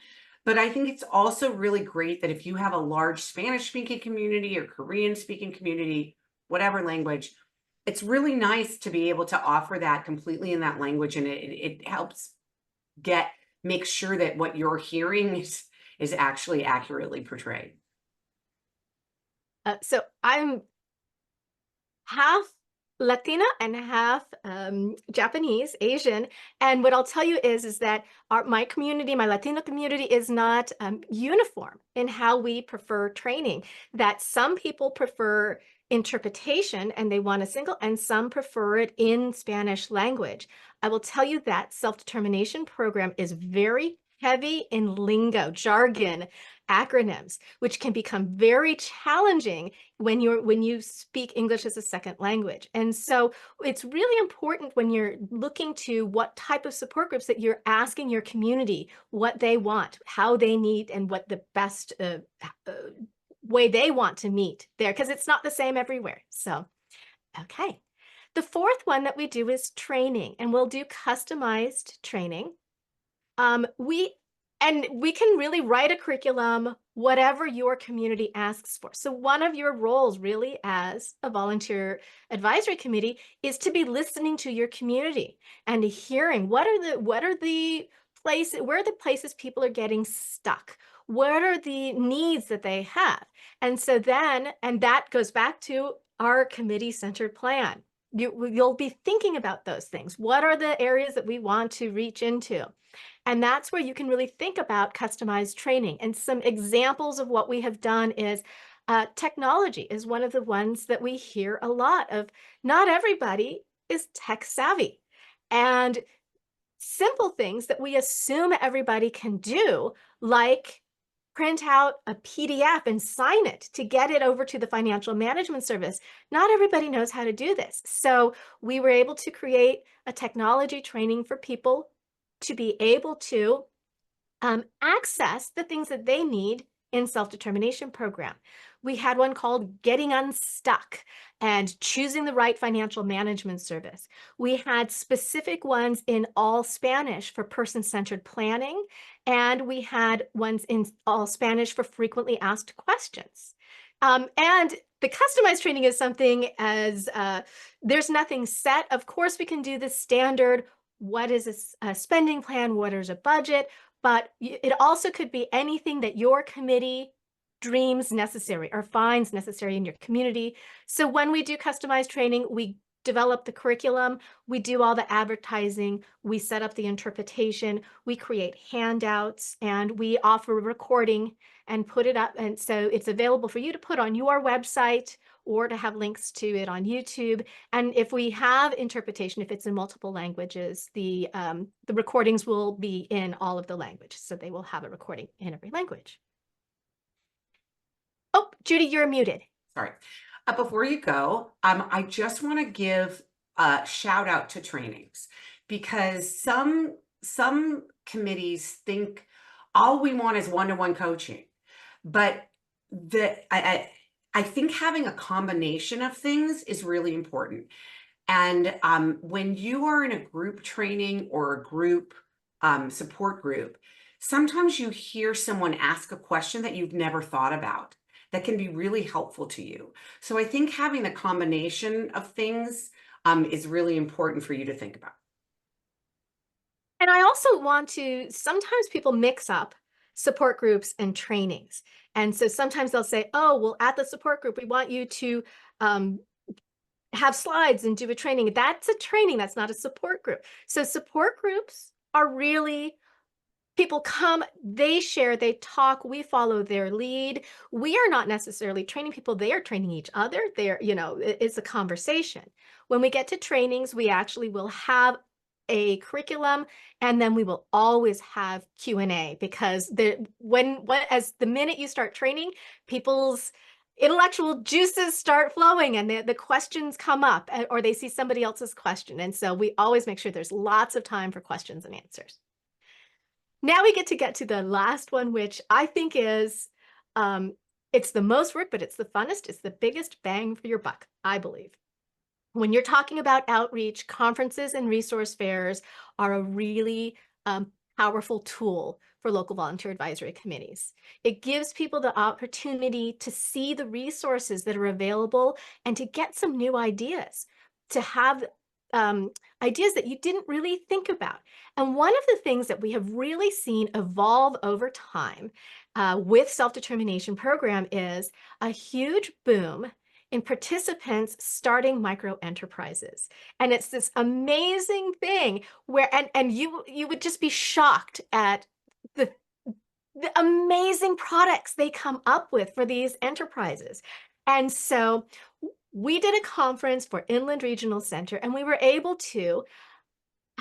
But I think it's also really great that if you have a large Spanish speaking community or Korean speaking community, whatever language, it's really nice to be able to offer that completely in that language, and it helps make sure that what you're hearing is actually accurately portrayed. So I'm half Latina and half Japanese, Asian. And what I'll tell you is that my community, my Latino community, is not uniform in how we prefer training. That some people prefer interpretation and they want a single, and some prefer it in Spanish language. I will tell you that self-determination program is very heavy in lingo, jargon, acronyms, which can become very challenging when you speak English as a second language. And so it's really important when you're looking to what type of support groups that you're asking your community what they want, how they need, and what the best way they want to meet there, because it's not the same everywhere. So, okay. The fourth one that we do is training, and we'll do customized training. We can really write a curriculum, whatever your community asks for. So one of your roles really as a volunteer advisory committee is to be listening to your community and hearing where are the places people are getting stuck? What are the needs that they have? And so and that goes back to our committee-centered plan. You'll be thinking about those things. What are the areas that we want to reach into? And that's where you can really think about customized training. And some examples of what we have done is technology is one of the ones that we hear a lot of. Not everybody is tech savvy. And simple things that we assume everybody can do, like print out a PDF and sign it to get it over to the financial management service. Not everybody knows how to do this. So we were able to create a technology training for people to be able to access the things that they need in self-determination program. We had one called Getting Unstuck and choosing the right financial management service. We had specific ones in all Spanish for person-centered planning, and we had ones in all Spanish for frequently asked questions. And the customized training is something as there's nothing set. Of course, we can do the standard, what is a spending plan, what is a budget, but it also could be anything that your committee dreams necessary or finds necessary in your community. So when we do customized training, we develop the curriculum, we do all the advertising, we set up the interpretation, we create handouts, and we offer a recording and put it up. And so it's available for you to put on your website or to have links to it on YouTube. And if we have interpretation, if it's in multiple languages, the recordings will be in all of the languages. So they will have a recording in every language. Oh, Judy, you're muted. Sorry. Before you go, I just want to give a shout out to trainings, because some committees think all we want is one-to-one coaching. But I think having a combination of things is really important. And when you are in a group training or a group support group, sometimes you hear someone ask a question that you've never thought about that can be really helpful to you. So I think having the combination of things is really important for you to think about. And I also want to, sometimes people mix up support groups and trainings. And so sometimes they'll say, oh, well, at the support group, we want you to have slides and do a training. That's a training, that's not a support group. So support groups are really people come, they share, they talk, we follow their lead. We are not necessarily training people, they are training each other. It's a conversation. When we get to trainings, we actually will have a curriculum, and then we will always have Q&A, because the minute you start training, people's intellectual juices start flowing, and the questions come up, or they see somebody else's question. And so we always make sure there's lots of time for questions and answers. Now we get to the last one, which I think is, it's the most work, but it's the funnest. It's the biggest bang for your buck, I believe. When you're talking about outreach, conferences and resource fairs are a really powerful tool for local volunteer advisory committees. It gives people the opportunity to see the resources that are available and to get some new ideas, to have ideas that you didn't really think about. And one of the things that we have really seen evolve over time with self-determination program is a huge boom in participants starting micro enterprises. And it's this amazing thing where, and you would just be shocked at the amazing products they come up with for these enterprises. And so we did a conference for Inland Regional Center, and we were able to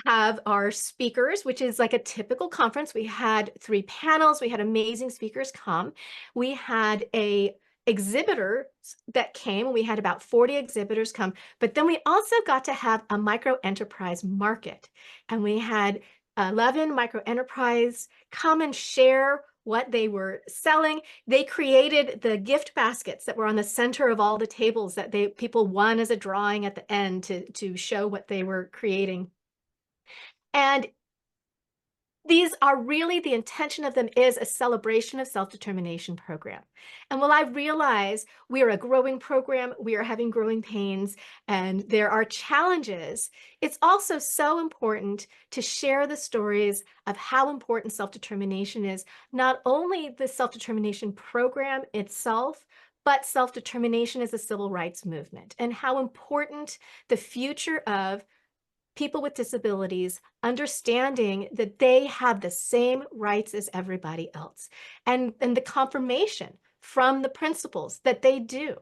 have our speakers, which is like a typical conference. We had 3 panels. We had amazing speakers come. We had a exhibitor that came. We had about 40 exhibitors come, but then we also got to have a micro enterprise market, and we had 11 micro enterprise come and share what they were selling. They created the gift baskets that were on the center of all the tables that people won as a drawing at the end to show what they were creating. And these are really, the intention of them is a celebration of self-determination program. And while I realize we are a growing program, we are having growing pains, and there are challenges, it's also so important to share the stories of how important self-determination is, not only the self-determination program itself, but self-determination as a civil rights movement, and how important the future of people with disabilities understanding that they have the same rights as everybody else, and the confirmation from the principals that they do.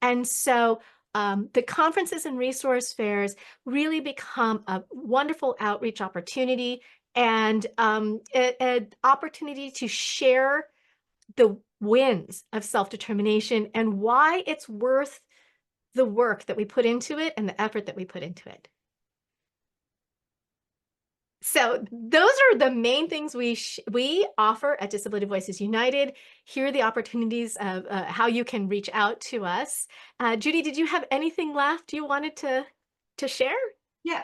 And so the conferences and resource fairs really become a wonderful outreach opportunity, and an opportunity to share the wins of self-determination and why it's worth the work that we put into it and the effort that we put into it. So those are the main things we offer at Disability Voices United. Here are the opportunities of how you can reach out to us. Judy, did you have anything left you wanted to share? Yeah,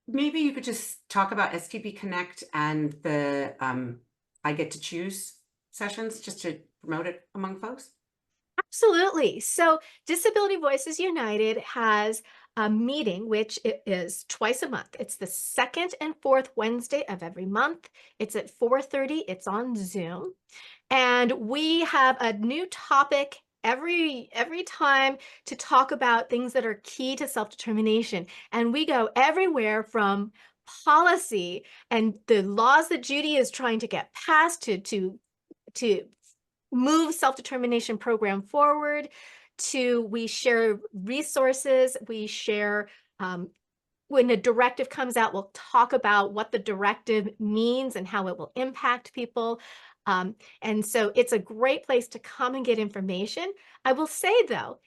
maybe you could just talk about STP Connect and the I Get to Choose sessions, just to promote it among folks. Absolutely. So Disability Voices United has a meeting, which it is twice a month. It's the second and fourth Wednesday of every month. It's at 4:30. It's on Zoom. And we have a new topic every time to talk about things that are key to self-determination. And we go everywhere from policy and the laws that Judy is trying to get passed to move self-determination program forward, we share resources, we share, when a directive comes out, we'll talk about what the directive means and how it will impact people. And so it's a great place to come and get information. I will say though,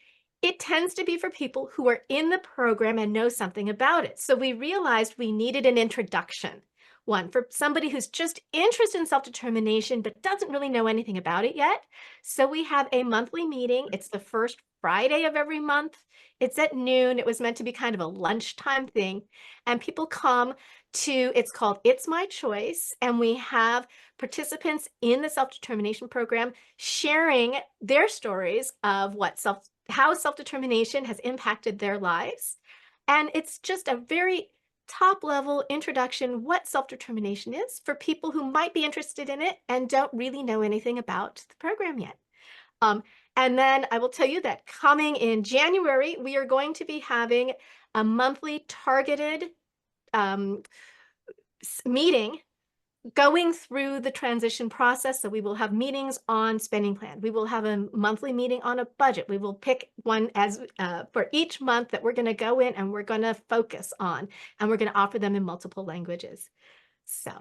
it tends to be for people who are in the program and know something about it. So we realized we needed an introduction. One, for somebody who's just interested in self-determination but doesn't really know anything about it yet. So we have a monthly meeting. It's the first Friday of every month. It's at noon. It was meant to be kind of a lunchtime thing. And people come to, it's called It's My Choice. And we have participants in the self-determination program sharing their stories of how self-determination has impacted their lives. And it's just a very top-level introduction what self-determination is for people who might be interested in it and don't really know anything about the program yet. And then I will tell you that coming in January, we are going to be having a monthly targeted meeting going through the transition process. So we will have meetings on spending plan. We will have a monthly meeting on a budget. We will pick one as for each month that we're going to go in and we're going to focus on, and we're going to offer them in multiple languages. So.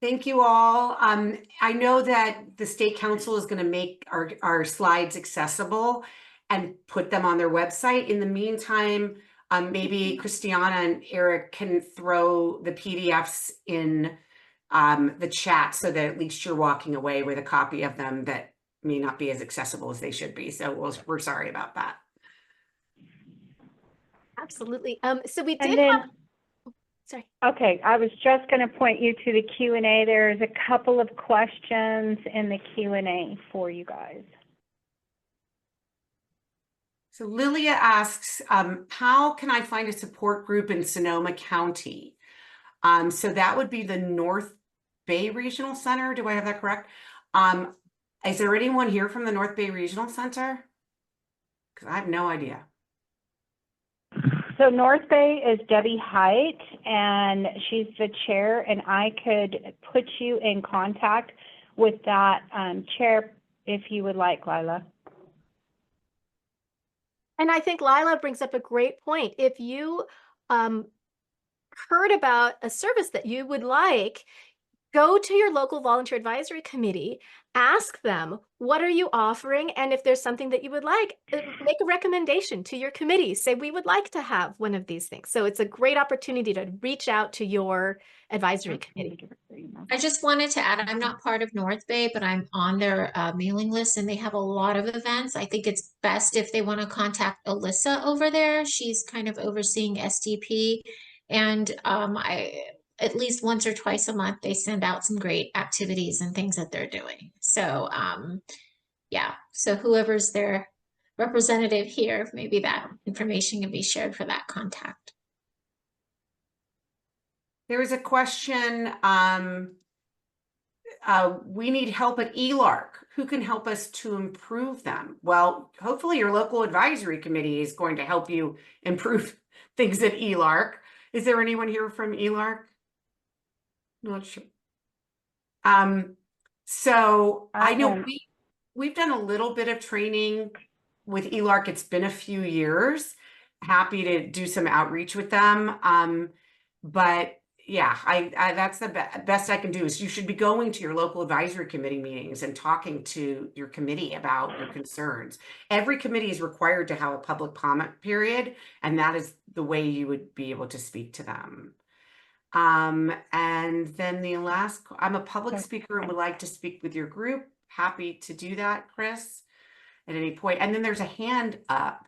Thank you all. I know that the State Council is going to make our slides accessible and put them on their website. In the meantime, maybe Christiana and Eric can throw the PDFs in the chat so that at least you're walking away with a copy of them that may not be as accessible as they should be. So we're sorry about that. Absolutely. So we did have, sorry. Okay, I was just going to point you to the Q&A. There's a couple of questions in the Q&A for you guys. So Lilia asks, how can I find a support group in Sonoma County? So that would be the North Bay Regional Center. Do I have that correct? Is there anyone here from the North Bay Regional Center? Because I have no idea. So North Bay is Debbie Height, and she's the chair, and I could put you in contact with that chair if you would like, Lila. And I think Lila brings up a great point. If you heard about a service that you would like, go to your local volunteer advisory committee, ask them, what are you offering? And if there's something that you would like, make a recommendation to your committee. Say, we would like to have one of these things. So it's a great opportunity to reach out to your advisory committee. I just wanted to add, I'm not part of North Bay, but I'm on their mailing list, and they have a lot of events. I think it's best if they want to contact Alyssa over there. She's kind of overseeing SDP, and at least once or twice a month, they send out some great activities and things that they're doing. So yeah, so whoever's their representative here, maybe that information can be shared for that contact. There was a question, we need help at ELARC. Who can help us to improve them? Well, hopefully your local advisory committee is going to help you improve things at ELARC. Is there anyone here from ELARC? Not sure. So I know we've done a little bit of training with ELARC. It's been a few years. Happy to do some outreach with them. But yeah, that's the best I can do. Is you should be going to your local advisory committee meetings and talking to your committee about your concerns. Every committee is required to have a public comment period, and that is the way you would be able to speak to them. And then the last, I'm a public speaker and would like to speak with your group. Happy to do that, Chris, at any point. And then there's a hand up.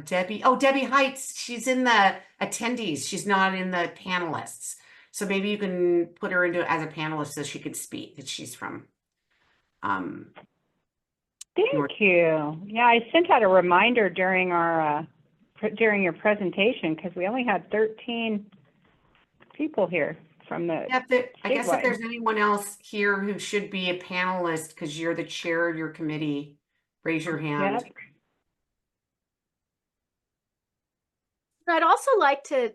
Debbie Heights, she's in the attendees. She's not in the panelists. So maybe you can put her into as a panelist so she could speak, that she's from. Thank you. Yeah, I sent out a reminder during our during your presentation because we only had 13 people here from the I guess if there's anyone else here who should be a panelist because you're the chair of your committee, raise your hand. Yep. I'd also like to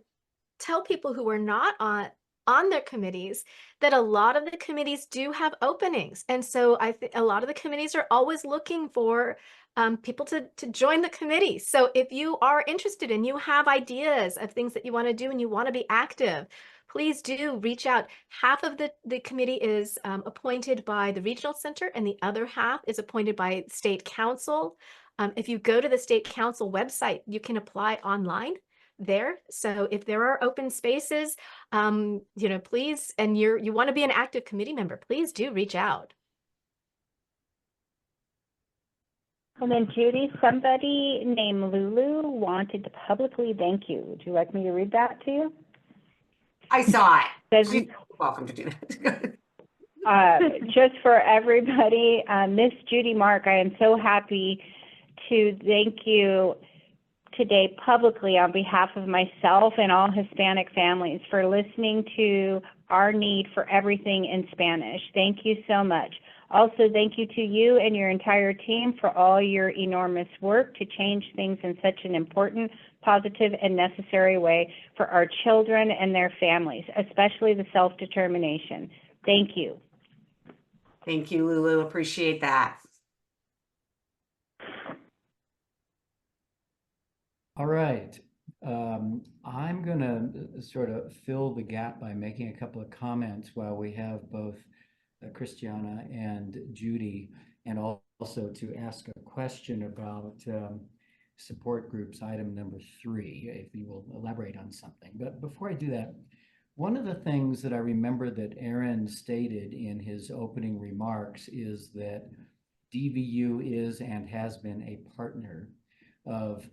tell people who are not on their committees that a lot of the committees do have openings. And so I think a lot of the committees are always looking for people to join the committee. So if you are interested and you have ideas of things that you want to do and you want to be active, please do reach out. Half of the committee is appointed by the regional center and the other half is appointed by state council. If you go to the state council website, you can apply online there. So if there are open spaces, please, and you want to be an active committee member, please do reach out. And then Judy, somebody named Lulu wanted to publicly thank you. Would you like me to read that to you? I saw it. You're welcome to do that. Just for everybody, Miss Judy Mark, I am so happy to thank you today publicly on behalf of myself and all Hispanic families for listening to our need for everything in Spanish. Thank you so much. Also, thank you to you and your entire team for all your enormous work to change things in such an important, positive, and necessary way for our children and their families, especially the self-determination. Thank you. Thank you, Lulu. Appreciate that. All right. I'm going to sort of fill the gap by making a couple of comments while we have both Christiana and Judy, and also to ask a question about support groups, item number 3, if you will elaborate on something. But before I do that, one of the things that I remember that Aaron stated in his opening remarks is that DVU is and has been a partner of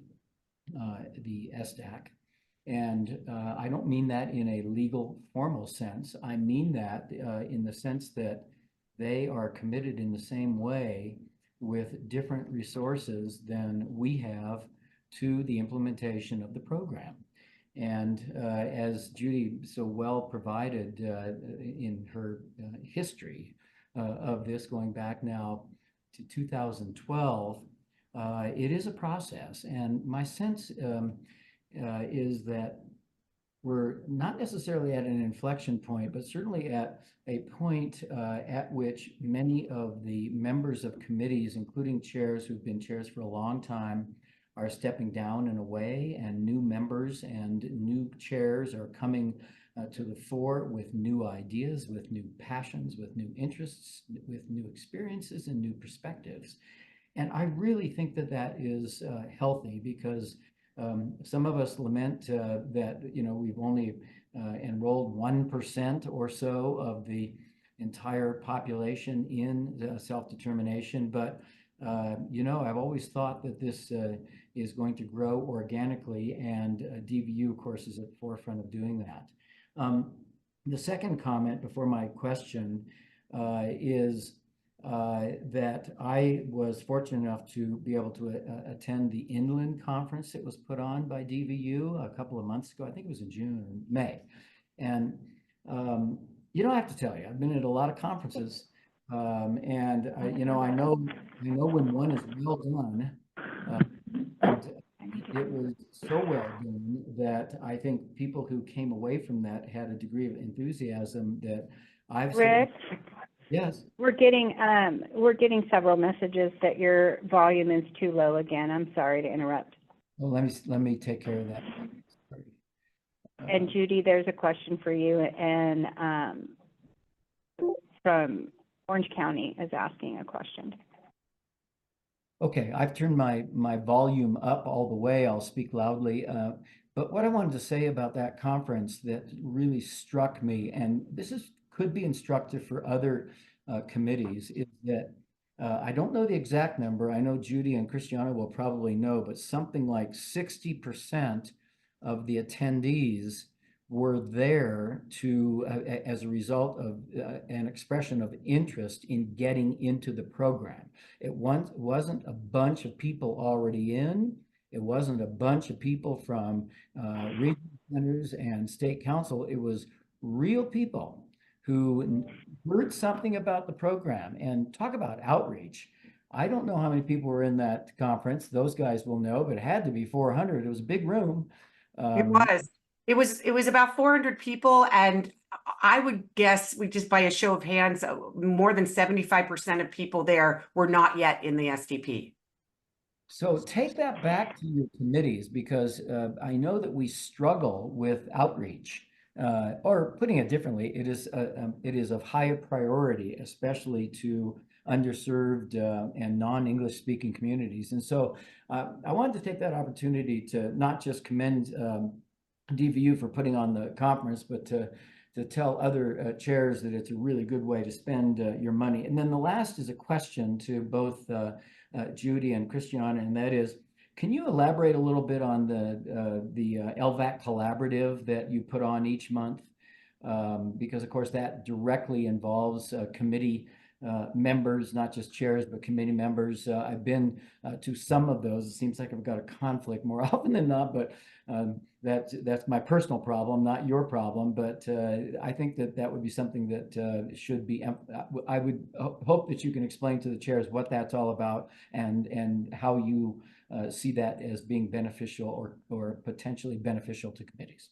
the SDAC. And I don't mean that in a legal formal sense. I mean that in the sense that they are committed in the same way with different resources than we have to the implementation of the program. And as Judy so well provided in her history of this, going back now to 2012, it is a process. And my sense is that we're not necessarily at an inflection point, but certainly at a point at which many of the members of committees, including chairs who've been chairs for a long time, are stepping down and away, and new members and new chairs are coming to the fore with new ideas, with new passions, with new interests, with new experiences and new perspectives. And I really think that that is healthy, because some of us lament that, you know, we've only enrolled 1% or so of the entire population in self-determination. But, you know, I've always thought that this is going to grow organically, and DVU, of course, is at the forefront of doing that. The second comment before my question is that I was fortunate enough to be able to attend the Inland Conference that was put on by DVU a couple of months ago. I think it was in June or May. And, you know, I have to tell you, I've been at a lot of conferences, and, you know, I know when one is well done, and it was so well done that I think people who came away from that had a degree of enthusiasm that I've Rick? Yes. We're getting several messages that your volume is too low again. I'm sorry to interrupt. Well, let me take care of that. And Judy, there's a question for you, and from Orange County is asking a question. Okay, I've turned my volume up all the way. I'll speak loudly. But what I wanted to say about that conference that really struck me, and this could be instructive for other committees, is that I don't know the exact number. I know Judy and Christiana will probably know, but something like 60% of the attendees were there to as a result of an expression of interest in getting into the program. It wasn't a bunch of people already in. It wasn't a bunch of people from regional centers and state council. It was real people who heard something about the program. And talk about outreach. I don't know how many people were in that conference. Those guys will know, but it had to be 400. It was a big room. It was about 400 people, and I would guess, we just by a show of hands, more than 75% of people there were not yet in the SDP. So take that back to your committees, because I know that we struggle with outreach. Or putting it differently, it is of higher priority, especially to underserved and non-English speaking communities. And so I wanted to take that opportunity to not just commend DVU for putting on the conference, but to tell other chairs that it's a really good way to spend your money. And then the last is a question to both Judy and Christiana, and that is, can you elaborate a little bit on the LVAC collaborative that you put on each month? Because of course that directly involves committee members, not just chairs, but committee members. I've been to some of those. It seems like I've got a conflict more often than not, but that's my personal problem, not your problem. But I think that would be something that should be. I would hope that you can explain to the chairs what that's all about and how you see that as being beneficial or potentially beneficial to committees.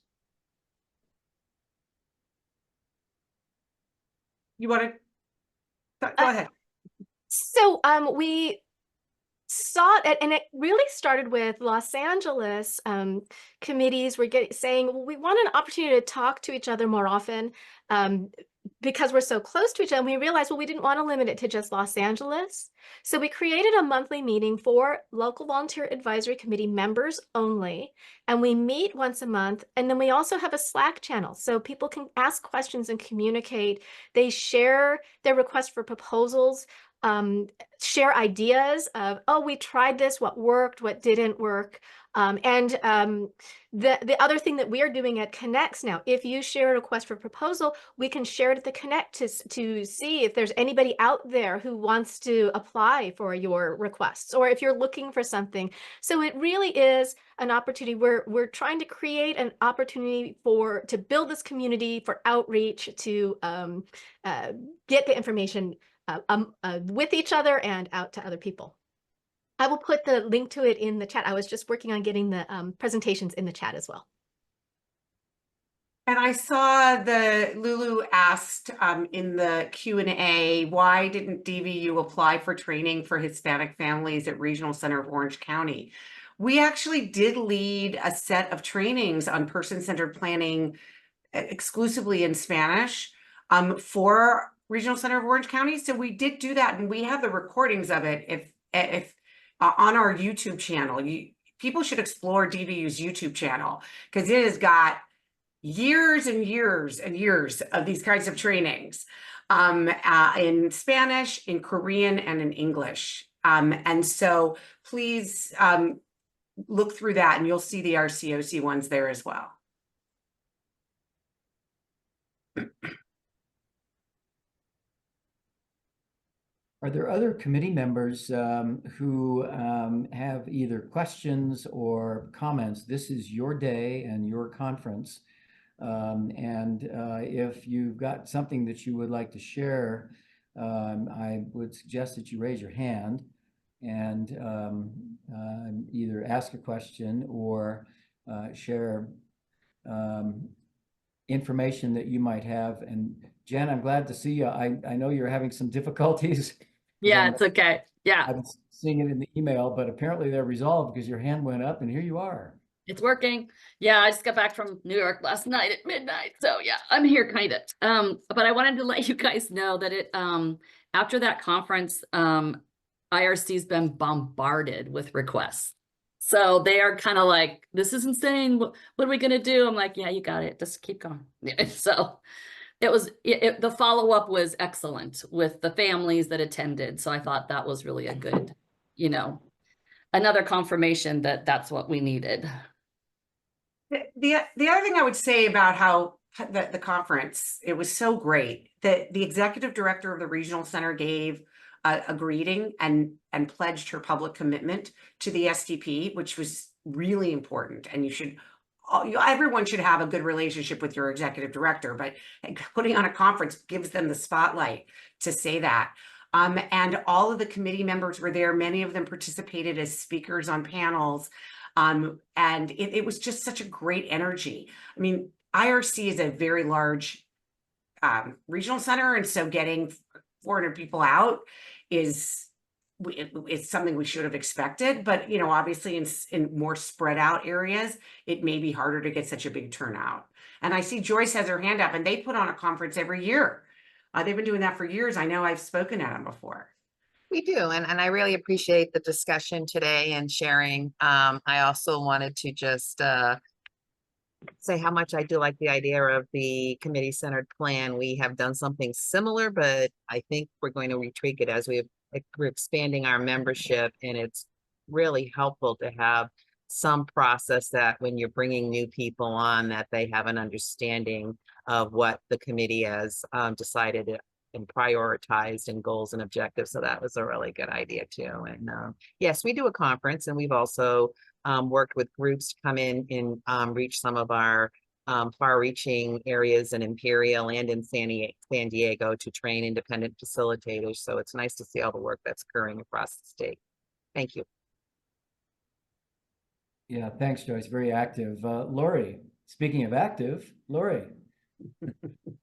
You want to go ahead? So we saw it, and it really started with Los Angeles committees were saying, well, we want an opportunity to talk to each other more often because we're so close to each other. And we realized, well, we didn't want to limit it to just Los Angeles. So we created a monthly meeting for local volunteer advisory committee members only. And we meet once a month. And then we also have a Slack channel so people can ask questions and communicate. They share their requests for proposals, share ideas of, oh, we tried this, what worked, what didn't work. The other thing that we are doing at Connects now, if you share a request for proposal, we can share it at the Connect to see if there's anybody out there who wants to apply for your requests, or if you're looking for something. So it really is an opportunity where we're trying to create an opportunity to build this community for outreach, to get the information with each other and out to other people. I will put the link to it in the chat. I was just working on getting the presentations in the chat as well. And I saw Lulu asked in the Q&A, why didn't DVU apply for training for Hispanic families at Regional Center of Orange County? We actually did lead a set of trainings on person-centered planning exclusively in Spanish for Regional Center of Orange County. So we did do that, and we have the recordings of it if on our YouTube channel. People should explore DVU's YouTube channel because it has got years and years and years of these kinds of trainings in Spanish, in Korean, and in English. And so please look through that, and you'll see the RCOC ones there as well. Are there other committee members who have either questions or comments? This is your day and your conference. If you've got something that you would like to share, I would suggest that you raise your hand and either ask a question or share information that you might have. And Jen, I'm glad to see you. I know you're having some difficulties. Yeah, it's okay. Yeah, I've been seeing it in the email, but apparently they're resolved because your hand went up and here you are. it's working. Yeah, I just got back from New York last night at midnight. So yeah, I'm here kind of. But I wanted to let you guys know that after that conference, IRC's been bombarded with requests. So they are kind of like, this is insane. What are we going to do? I'm like, yeah, you got it. Just keep going. So the follow-up was excellent with the families that attended. So I thought that was really a good, another confirmation that that's what we needed. The other thing I would say about how the conference, it was so great that the executive director of the regional center gave a greeting and pledged her public commitment to the SDP, which was really important. And everyone should have a good relationship with your executive director, but putting on a conference gives them the spotlight to say that. And all of the committee members were there. Many of them participated as speakers on panels. And it was just such a great energy. I mean, IRC is a very large regional center. And so getting 400 people out is something we should have expected. But, obviously in more spread out areas, it may be harder to get such a big turnout. And I see Joyce has her hand up, and they put on a conference every year. They've been doing that for years. I know I've spoken at them before. We do, and I really appreciate the discussion today and sharing. I also wanted to just say how much I do like the idea of the committee-centered plan. We have done something similar, but I think we're going to retweak it as we're expanding our membership, and it's really helpful to have some process that when you're bringing new people on, that they have an understanding of what the committee has decided and prioritized in goals and objectives. So that was a really good idea too. And yes, we do a conference, and we've also worked with groups to come in and reach some of our far-reaching areas in Imperial and in San Diego to train independent facilitators. So it's nice to see all the work that's occurring across the state. Thank you. Yeah, thanks, Joyce. Very active. Lori, speaking of active, Lori.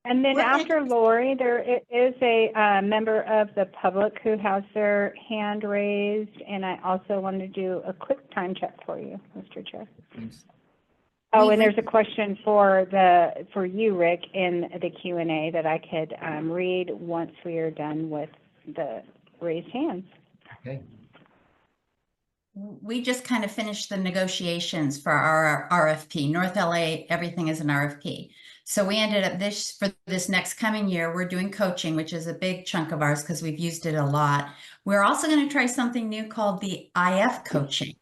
And then after Lori, there is a member of the public who has their hand raised, and I also want to do a quick time check for you, Mr. Chair. Thanks. Oh, and there's a question for you, Rick, in the Q&A that I could read once we are done with the raised hands. Okay. We just kind of finished the negotiations for our RFP. North LA, everything is an RFP. So we ended up for this next coming year, we're doing coaching, which is a big chunk of ours because we've used it a lot. We're also going to try something new called the IF coaching.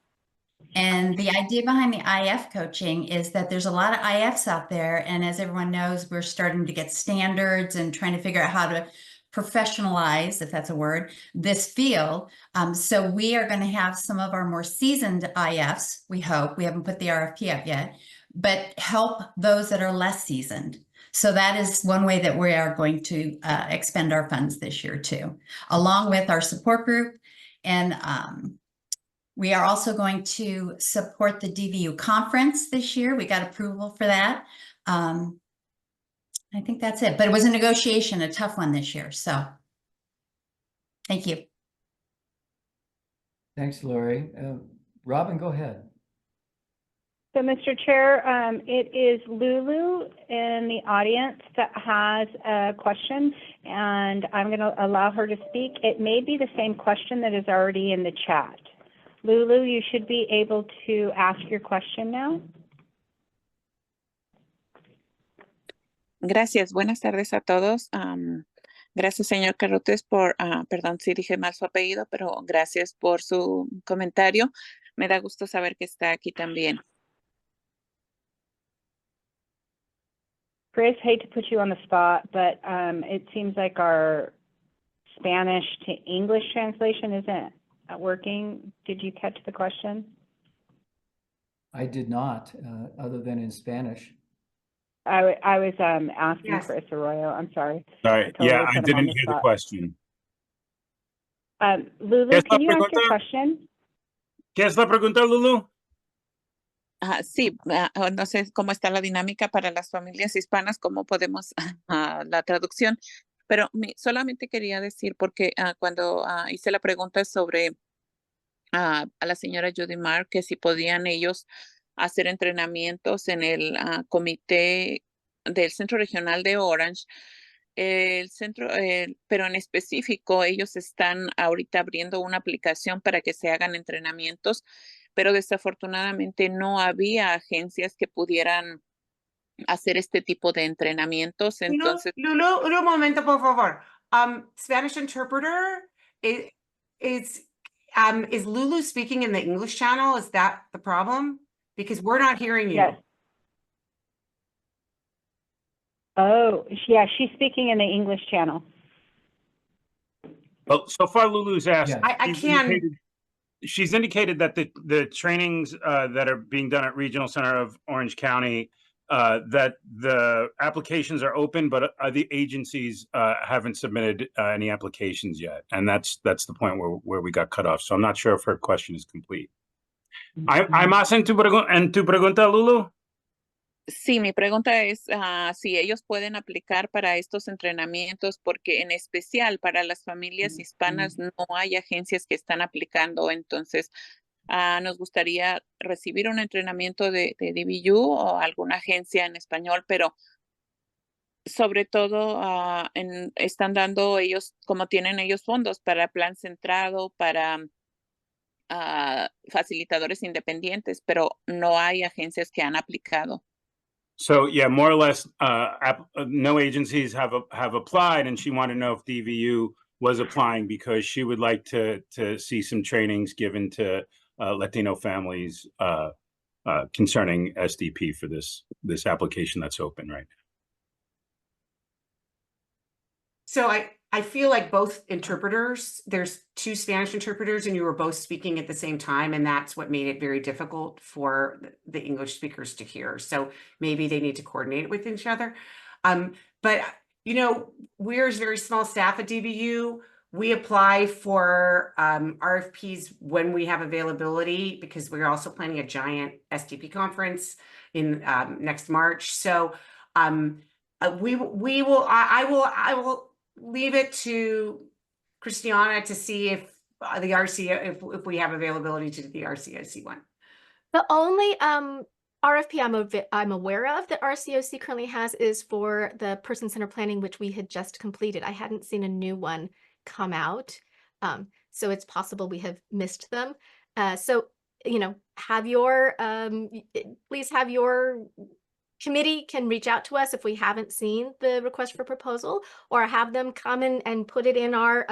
And the idea behind the IF coaching is that there's a lot of IFs out there. And as everyone knows, we're starting to get standards and trying to figure out how to professionalize, if that's a word, this field. So we are going to have some of our more seasoned IFs, we hope, we haven't put the RFP up yet, but help those that are less seasoned. So that is one way that we are going to expend our funds this year too, along with our support group. And we are also going to support the DVU conference this year. We got approval for that. I think that's it, but it was a negotiation, a tough one this year. So thank you. Thanks, Lori. Robin, go ahead. So, Mr. Chair, it is Lulu in the audience that has a question, and I'm going to allow her to speak. It may be the same question that is already in the chat. Lulu, you should be able to ask your question now. Gracias. Buenas tardes a todos. Gracias, señor Carrotes, por, perdón si dije mal su apellido, pero gracias por su comentario. Me da gusto saber que está aquí también. Chris, hate to put you on the spot, but it seems like our Spanish to English translation isn't working. Did you catch the question? I did not, other than in Spanish. I was asking Yes. Chris Arroyo. I'm sorry. Sorry, totally yeah, put I him on didn't the hear the spot. question. Lulu, Yes, can you ask your pregunta. question? ¿Qué es la pregunta, Lulu? Sí, no sé cómo está la dinámica para las familias hispanas, cómo podemos la traducción, pero solamente quería decir, porque cuando hice la pregunta sobre a la señora Judy Mark, que si podían ellos hacer entrenamientos en el comité del Centro Regional de Orange, el centro, pero en específico ellos están ahorita abriendo una aplicación para que se hagan entrenamientos, pero desafortunadamente no había agencias que pudieran hacer este tipo de entrenamientos. Entonces, Lulu, un momento, por favor. Spanish interpreter, is Lulu speaking in the English channel? Is that the problem? Because we're not hearing you. Yes. Oh, yeah, she's speaking in the English channel. Well, so far Lulu's asked. Yeah. I can. She's indicated that the trainings that are being done at Regional Center of Orange County, that the applications are open, but the agencies haven't submitted any applications yet. And that's the point where we got cut off. So I'm not sure if her question is complete. ¿Hay más en tu pregunta, Lulu? sí, mi pregunta es si ellos pueden aplicar para estos entrenamientos, porque en especial para las familias hispanas no hay agencias que están aplicando. Entonces, nos gustaría recibir un entrenamiento de DVU o alguna agencia en español, pero sobre todo están dando ellos, como tienen ellos fondos para plan centrado, para facilitadores independientes, pero no hay agencias que han aplicado. So yeah, more or less, no agencies have applied, and she wanted to know if DVU was applying because she would like to see some trainings given to Latino families concerning SDP for this application that's open right now. So I feel like both interpreters, there's two Spanish interpreters and you were both speaking at the same time, and that's what made it very difficult for the English speakers to hear. So maybe they need to coordinate with each other. But you know, we're a very small staff at DBU. We apply for RFPs when we have availability, because we're also planning a giant STP conference in next March. So I will leave it to Christiana to see if the if we have availability to do the RCOC one. The only RFP I'm aware of that RCOC currently has is for the person-centered planning, which we had just completed. I hadn't seen a new one come out, so it's possible we have missed them. So you know, have your please have your committee can reach out to us if we haven't seen the request for proposal, or have them come in and put it in our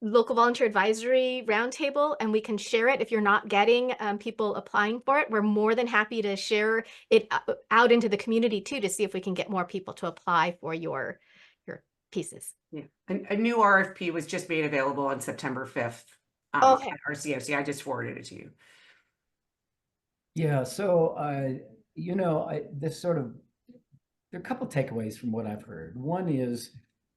local volunteer advisory roundtable, and we can share it. If you're not getting people applying for it, we're more than happy to share it out into the community too, to see if we can get more people to apply for your pieces. Yeah, a new RFP was just made available on September 5th Okay. at RCOC. I just forwarded it to you. Yeah, so you know, there are a couple takeaways from what I've heard. One is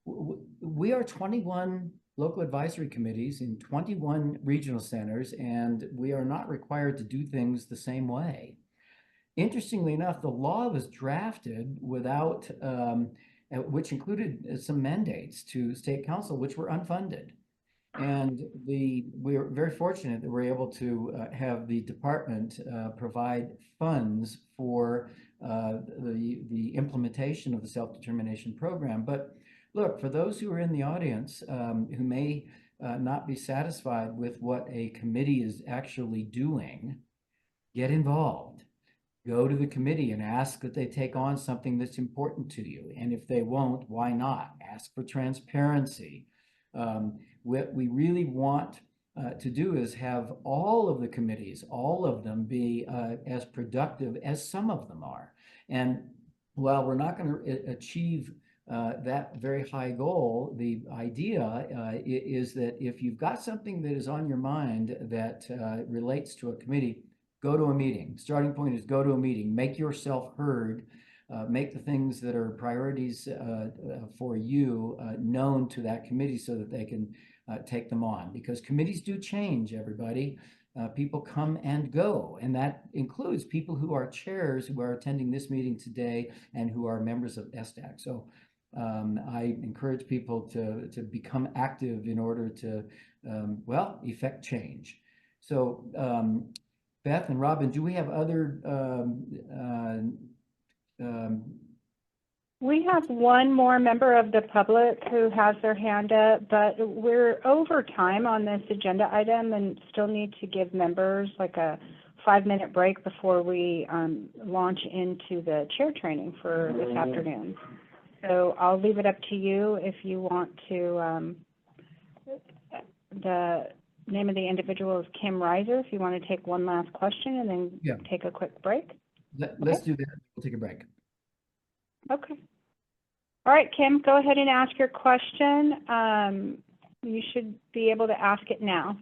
we are 21 local advisory committees in 21 regional centers, and we are not required to do things the same way. Interestingly enough, the law was drafted without, which included some mandates to state council, which were unfunded. And we are very fortunate that we're able to have the department provide funds for the implementation of the self-determination program. But look, for those who are in the audience who may not be satisfied with what a committee is actually doing, get involved. Go to the committee and ask that they take on something that's important to you. And if they won't, why not? Ask for transparency. What we really want to do is have all of the committees, all of them be as productive as some of them are. And while we're not going to achieve that very high goal, the idea is that if you've got something that is on your mind that relates to a committee, go to a meeting. Starting point is go to a meeting, make yourself heard, make the things that are priorities for you known to that committee so that they can take them on, because committees do change, everybody. People come and go, and that includes people who are chairs who are attending this meeting today and who are members of SDAC. So I encourage people to become active in order to, well, effect change. So Beth and Robin, do we have other we have one more member of the public who has their hand up, but we're over time on this agenda item and still need to give members like a 5-minute break before we launch into the chair training for this afternoon. So I'll leave it up to you if you want to, the name of the individual is Kim Reiser, if you want to take one last question and then take a quick break. Let's do that. We'll take a break. Okay. All right, Kim, go ahead and ask your question. You should be able to ask it now.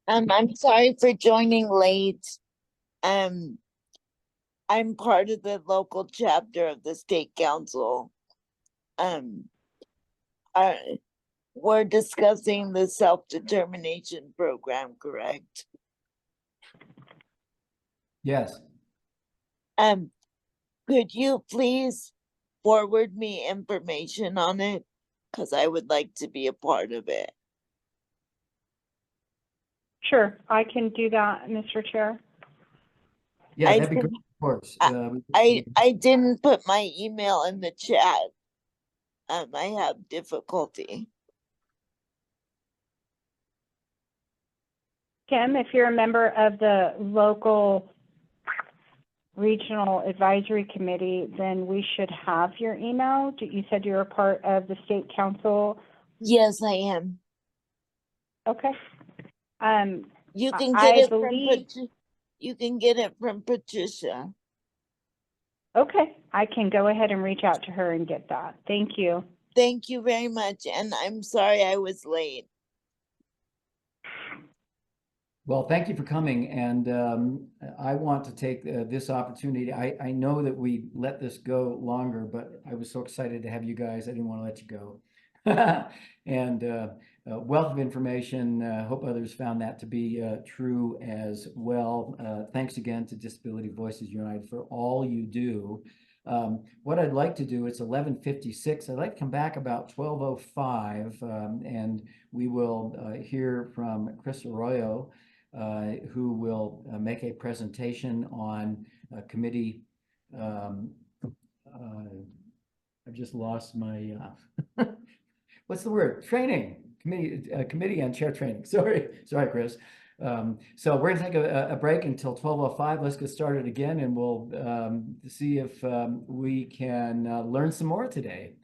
I'm sorry for joining late. I'm part of the local chapter of the state council. We're discussing the self-determination program, correct? Yes. Could you please forward me information on it? Because I would like to be a part of it. Sure, I can do that, Mr. Chair. Yeah, that'd be great, of course. I didn't put my email in the chat. I have difficulty. Kim, if you're a member of the local regional advisory committee, then we should have your email. You said you're a part of the state council. Yes, I am. Okay. You can get you can get it from Patricia. Okay, I can go ahead and reach out to her and get that. Thank you. thank you very much. And I'm sorry I was late. Well, thank you for coming, and I want to take this opportunity. I know that we let this go longer, but I was so excited to have you guys. I didn't want to let you go. And wealth of information. Hope others found that to be true as well. Thanks again to Disability Voices United for all you do. What I'd like to do, it's 11:56. I'd like to come back about 12:05, and we will hear from Chris Arroyo, who will make a presentation on committee. I've just lost my, what's the word? Training, committee on chair training. Sorry, Chris. So we're gonna take a break until 12:05. Let's get started again, and we'll see if we can learn some more today.